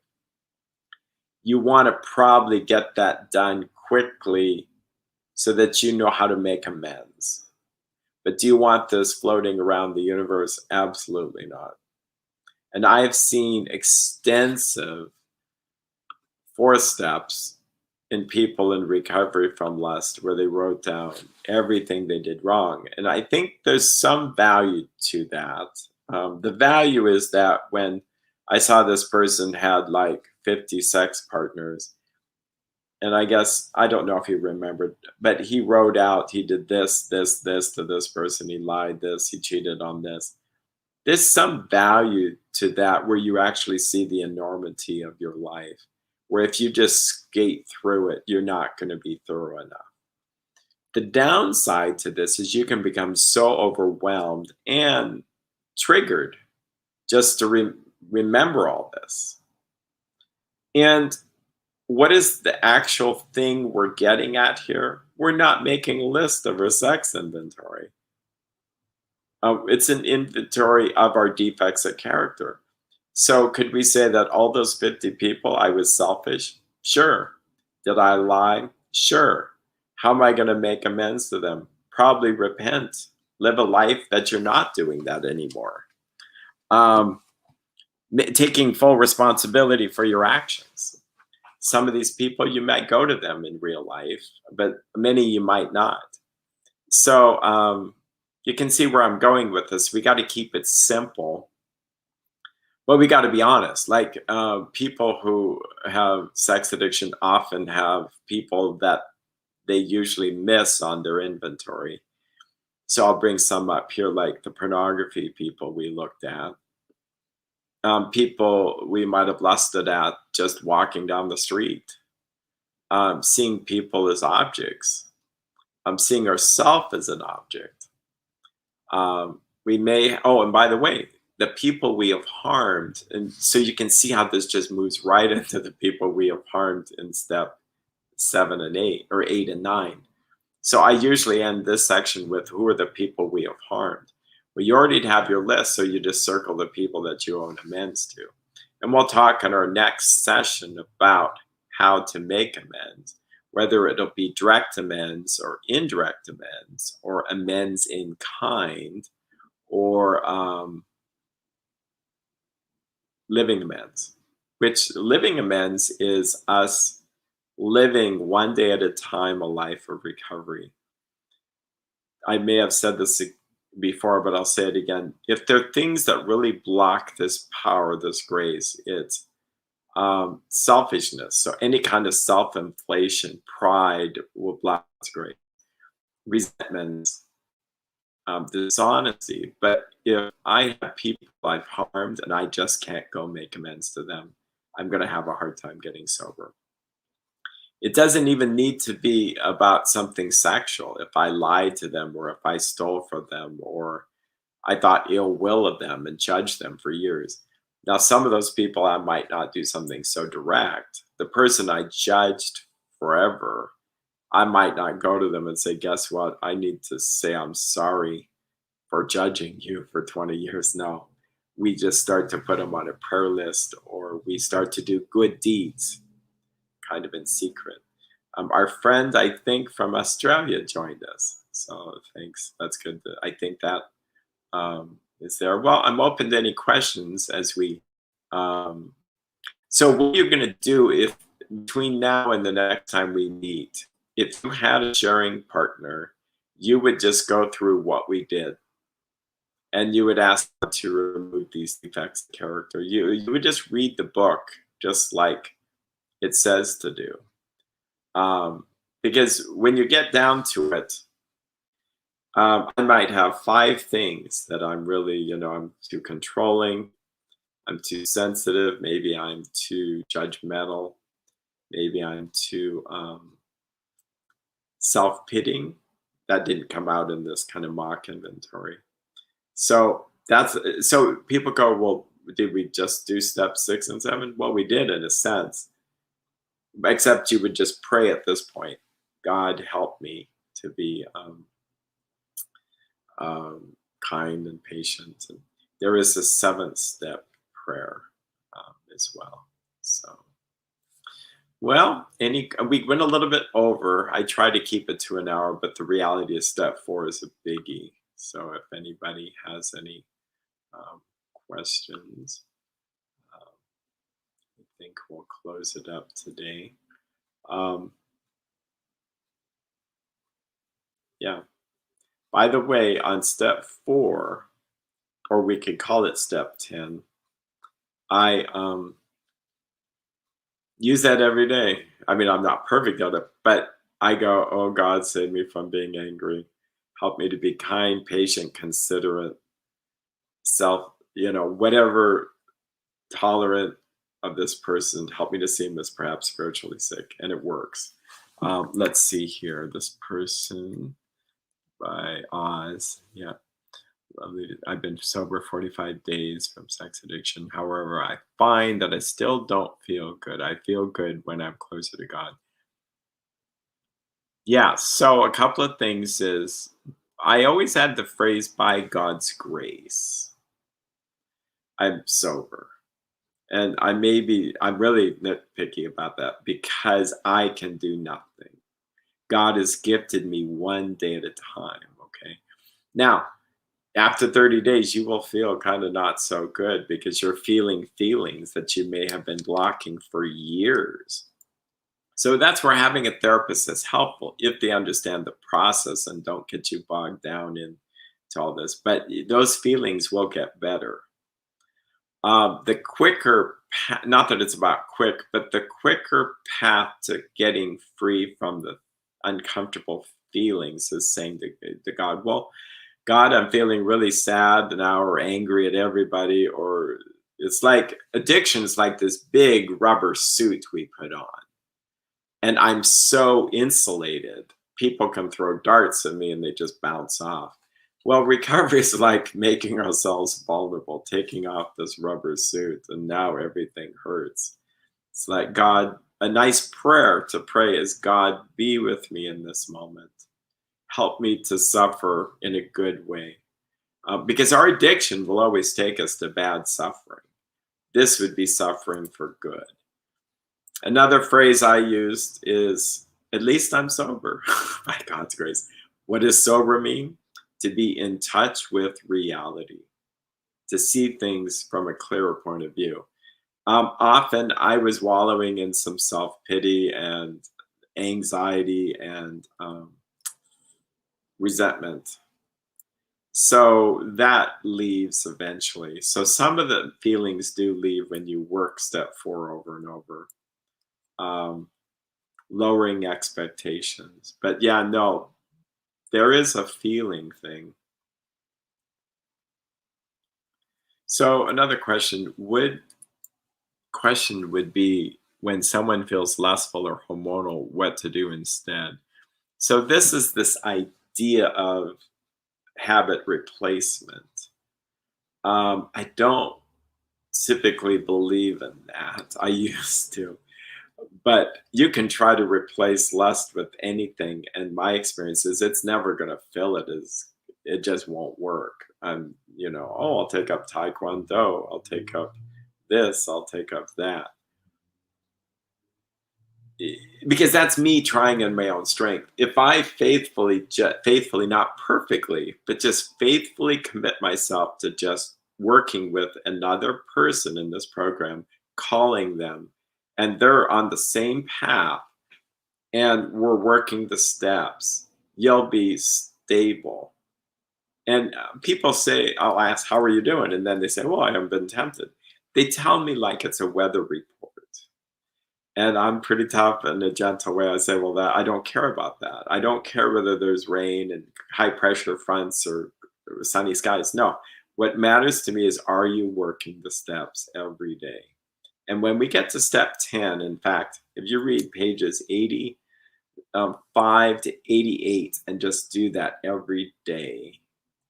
you want to probably get that done quickly so that you know how to make amends. But do you want this floating around the universe? Absolutely not. And I have seen extensive 4 steps in people in recovery from lust where they wrote down everything they did wrong. And I think there's some value to that. The value is that when I saw this person had like 50 sex partners, and I guess I don't know if he remembered, but he wrote out he did this to this person, he lied this, he cheated on this. There's some value to that where you actually see the enormity of your life, where if you just skate through it, you're not going to be thorough enough. The downside to this is you can become so overwhelmed and triggered just to remember all this. And what is the actual thing we're getting at here? We're not making a list of our sex inventory. It's an inventory of our defects of character. So could we say that all those 50 people, I was selfish? Sure. Did I lie? Sure. How am I going to make amends to them? Probably repent. Live a life that you're not doing that anymore. Taking full responsibility for your actions. Some of these people, you might go to them in real life, but many you might not. So you can see where I'm going with this. We got to keep it simple. But we got to be honest. Like people who have sex addiction often have people that they usually miss on their inventory. So I'll bring some up here, like the pornography people we looked at. People we might have lusted at just walking down the street, seeing people as objects, seeing ourselves as an object. We may, oh, and by the way, the people we have harmed, and so you can see how this just moves right into the people we have harmed in step 7 and 8, or 8 and 9. So I usually end this section with who are the people we have harmed. Well, you already have your list, so you just circle the people that you owe amends to. And we'll talk in our next session about how to make amends, whether it'll be direct amends or indirect amends or amends in kind or living amends, which living amends is us living one day at a time a life of recovery. I may have said this before, but I'll say it again. If there are things that really block this power, this grace, it's selfishness. So any kind of self-inflation, pride will block this grace. Resentment, dishonesty. But if I have people I've harmed and I just can't go make amends to them, I'm going to have a hard time getting sober. It doesn't even need to be about something sexual. If I lied to them or if I stole from them or I thought ill will of them and judged them for years. Now, some of those people, I might not do something so direct. The person I judged forever, I might not go to them and say, guess what? I need to say I'm sorry for judging you for 20 years. No, we just start to put them on a prayer list or we start to do good deeds kind of in secret. Our friend, I think, from Australia joined us. So thanks. That's good. I think that is there. Well, I'm open to any questions as we. So what you're going to do if between now and the next time we meet, if you had a sharing partner, you would just go through what we did. And you would ask them to remove these defects of character. You would just read the book just like it says to do. Because when you get down to it, I might have 5 things that I'm really, I'm too controlling, I'm too sensitive, maybe I'm too judgmental, maybe I'm too self-pitying. That didn't come out in this kind of mock inventory. So people go, well, did we just do step 6 and 7? Well, we did in a sense. Except you would just pray at this point. God help me to be kind and patient. And there is a seventh step prayer as well. So, well, we went a little bit over. I try to keep it to an hour, but the reality is step four is a biggie. So, if anybody has any um, questions, uh, I think we'll close it up today. Um, yeah. By the way, on step four, or we could call it step 10, I use that every day. I mean, I'm not perfect at it, but I go, "Oh God, save me from being angry. Help me to be kind, patient, considerate, whatever, tolerant of this person. Help me to see him as perhaps spiritually sick." And it works. Let's see here. This person by Oz. Yeah. I've been sober 45 days from sex addiction. However, I find that I still don't feel good. I feel good when I'm closer to God. Yeah, so a couple of things is I always had the phrase by God's grace. I'm sober. And I'm really nitpicky about that because I can do nothing. God has gifted me one day at a time. Okay. Now, after 30 days, you will feel kind of not so good because you're feeling feelings that you may have been blocking for years. So that's where having a therapist is helpful if they understand the process and don't get you bogged down into all this. But those feelings will get better. The quicker, not that it's about quick, but the quicker path to getting free from the uncomfortable feelings is saying to God, well, God, I'm feeling really sad now or angry at everybody, or it's like addiction is like this big rubber suit we put on. And I'm so insulated. People can throw darts at me and they just bounce off. Well, recovery is like making ourselves vulnerable, taking off this rubber suit, and now everything hurts. It's like, God, a nice prayer to pray is, God, be with me in this moment. Help me to suffer in a good way. Because our addiction will always take us to bad suffering. This would be suffering for good. Another phrase I used is, at least I'm sober, by God's grace. What does sober mean? To be in touch with reality, to see things from a clearer point of view. Often I was wallowing in some self-pity and anxiety and resentment. So that leaves eventually. So some of the feelings do leave when you work step four over and over. Lowering expectations. But yeah, no, there is a feeling thing. So another question would be, when someone feels lustful or hormonal, what to do instead. So this is this idea of habit replacement. I don't typically believe in that. I used to. But you can try to replace lust with anything, and my experience is it's never going to fill it. It just won't work. Oh, I'll take up taekwondo, I'll take up this, I'll take up that. Because that's me trying in my own strength. If I faithfully, not perfectly, but just faithfully commit myself to just working with another person in this program, calling them, and they're on the same path, and we're working the steps, you'll be stable. And people say, I'll ask, how are you doing? And then they say, well, I haven't been tempted. They tell me like it's a weather report. And I'm pretty tough in a gentle way. I say, well, that I don't care about that. I don't care whether there's rain and high pressure fronts or sunny skies. No, what matters to me is, are you working the steps every day? And when we get to step 10, in fact, if you read pages 85 to 88 and just do that every day,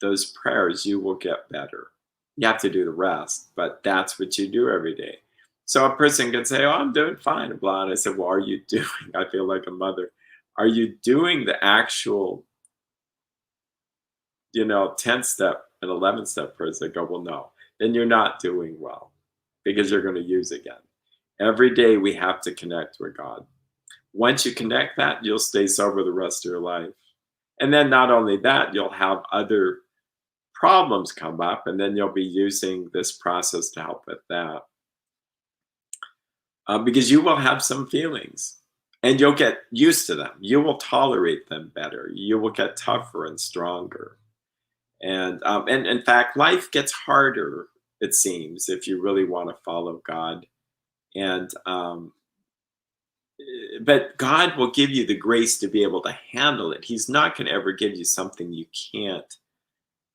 those prayers, you will get better. You have to do the rest, but that's what you do every day. So a person can say, oh, I'm doing fine, blah. And I said, well, are you doing? I feel like a mother. Are you doing the actual, 10th step and 11th step prayers that go, well, no, then you're not doing well because you're going to use again. Every day we have to connect with God. Once you connect that, you'll stay sober the rest of your life. And then not only that, you'll have other problems come up, and then you'll be using this process to help with that. Because you will have some feelings and you'll get used to them. You will tolerate them better. You will get tougher and stronger. And in fact, life gets harder, it seems, if you really want to follow God. And but God will give you the grace to be able to handle it. He's not going to ever give you something you can't.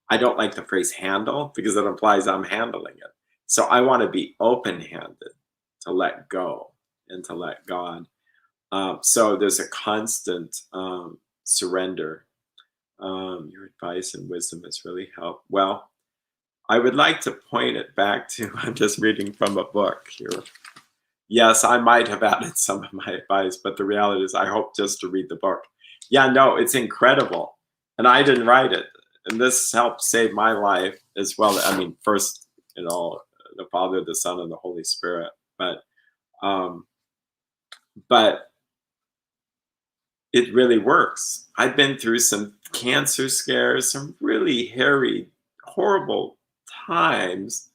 I don't like the phrase handle because it implies I'm handling it. So I want to be open-handed to let go and to let God. So there's a constant surrender. Your advice and wisdom has really helped. Well, I would like to point it back to, I'm just reading from a book here. Yes, I might have added some of my advice, but the reality is I hope just to read the book. Yeah, no, it's incredible. And I didn't write it. And this helped save my life as well. I mean, first, the Father, the Son, and the Holy Spirit. But it really works. I've been through some cancer scares, some really hairy, horrible times.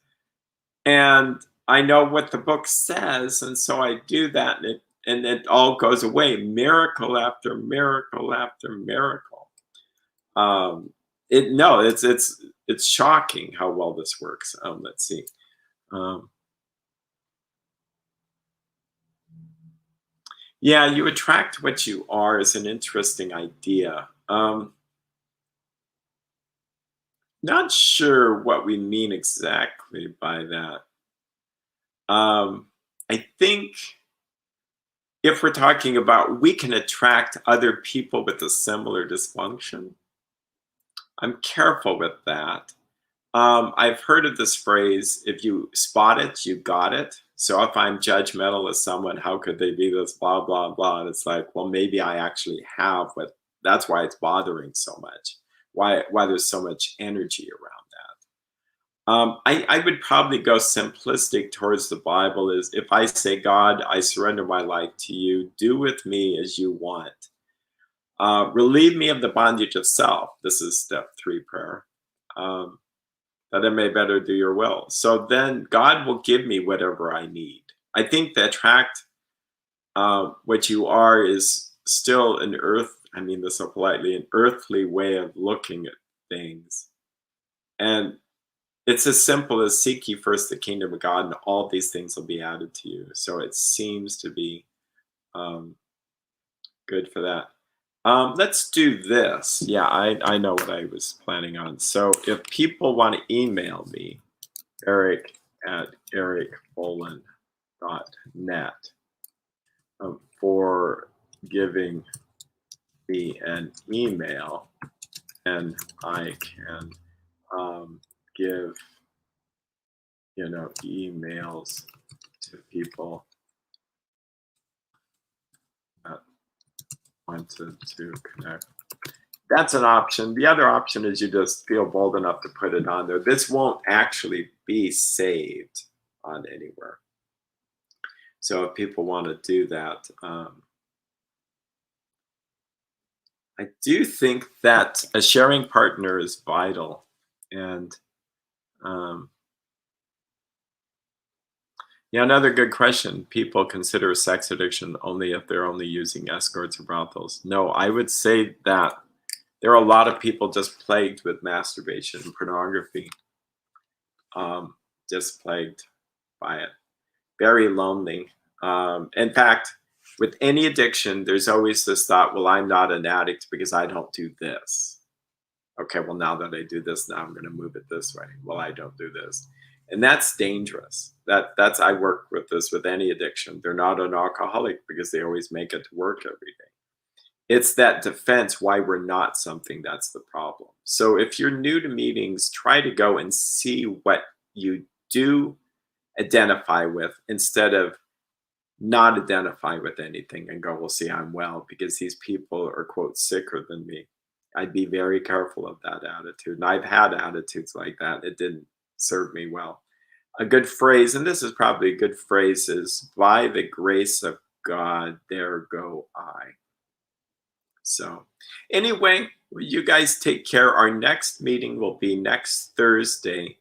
And I know what the book says, and so I do that, and it all goes away, miracle after miracle after miracle. It's shocking how well this works. Let's see. Yeah, you attract what you are is an interesting idea. Not sure what we mean exactly by that. I think if we're talking about we can attract other people with a similar dysfunction, I'm careful with that. I've heard of this phrase, if you spot it, you got it. So if I'm judgmental of someone, how could they be this, blah, blah, blah. And it's like, well, maybe I actually have that's why it's bothering so much, why there's so much energy around that. I would probably go simplistic towards the Bible is if I say, God, I surrender my life to you, do with me as you want. Relieve me of the bondage of self. This is step 3 prayer. That I may better do your will. So then God will give me whatever I need. I think that attract what you are is still I mean this so politely, an earthly way of looking at things. And it's as simple as seek ye first the kingdom of God and all these things will be added to you. So it seems to be good for that. Let's do this. Yeah, I know what I was planning on. So if people want to email me, eric@ericbolin.net, for giving me an email, and I can give emails to people that wanted to connect. That's an option. The other option is you just feel bold enough to put it on there. This won't actually be saved on anywhere. So if people want to do that, I do think that a sharing partner is vital. And another good question. People consider sex addiction only if they're only using escorts or brothels. No, I would say that there are a lot of people just plagued with masturbation and pornography, just plagued by it. Very lonely. In fact, with any addiction, there's always this thought, well, I'm not an addict because I don't do this. Okay, well, now that I do this, now I'm going to move it this way. Well, I don't do this. And that's dangerous. That's I work with this with any addiction. They're not an alcoholic because they always make it to work every day. It's that defense why we're not something that's the problem. So if you're new to meetings, try to go and see what you do identify with instead of not identify with anything and go, well, see, I'm well because these people are, quote, sicker than me. I'd be very careful of that attitude. And I've had attitudes like that. It didn't serve me well. A good phrase, and this is probably a good phrase, is by the grace of God, there go I. So, anyway, you guys take care. Our next meeting will be next Thursday,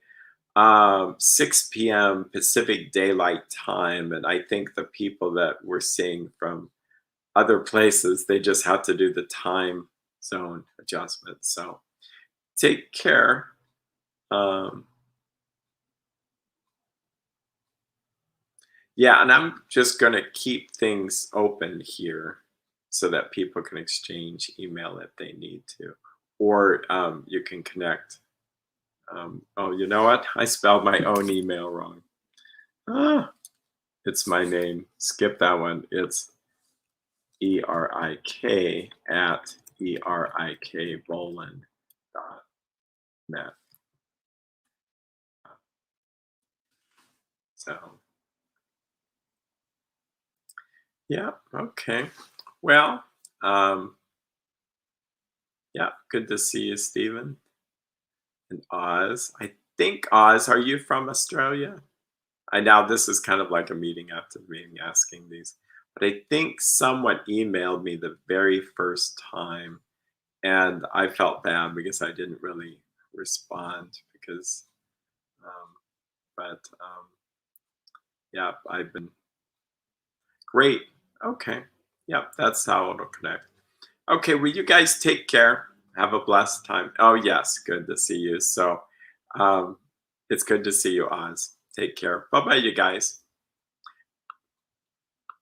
6 p.m. Pacific Daylight Time. And I think the people that we're seeing from other places, they just have to do the time zone adjustment. So, take care. Um, Yeah, and I'm just going to keep things open here so that people can exchange email if they need to, or you can connect. Oh, you know what? I spelled my own email wrong. Ah, it's my name. Skip that one. It's ERIK at erikbolin.net. So, yeah, okay. Well, yeah, good to see you, Stephen. And Oz. I think Oz, are you from Australia? I now this is kind of like a meeting after meeting asking these. But I think someone emailed me the very first time and I felt bad because I didn't really respond because but yeah, I've been great. Okay. Yep, that's how it'll connect. Okay, well you guys take care. Have a blessed time. Oh yes, good to see you. So it's good to see you, Oz. Take care. Bye bye, you guys.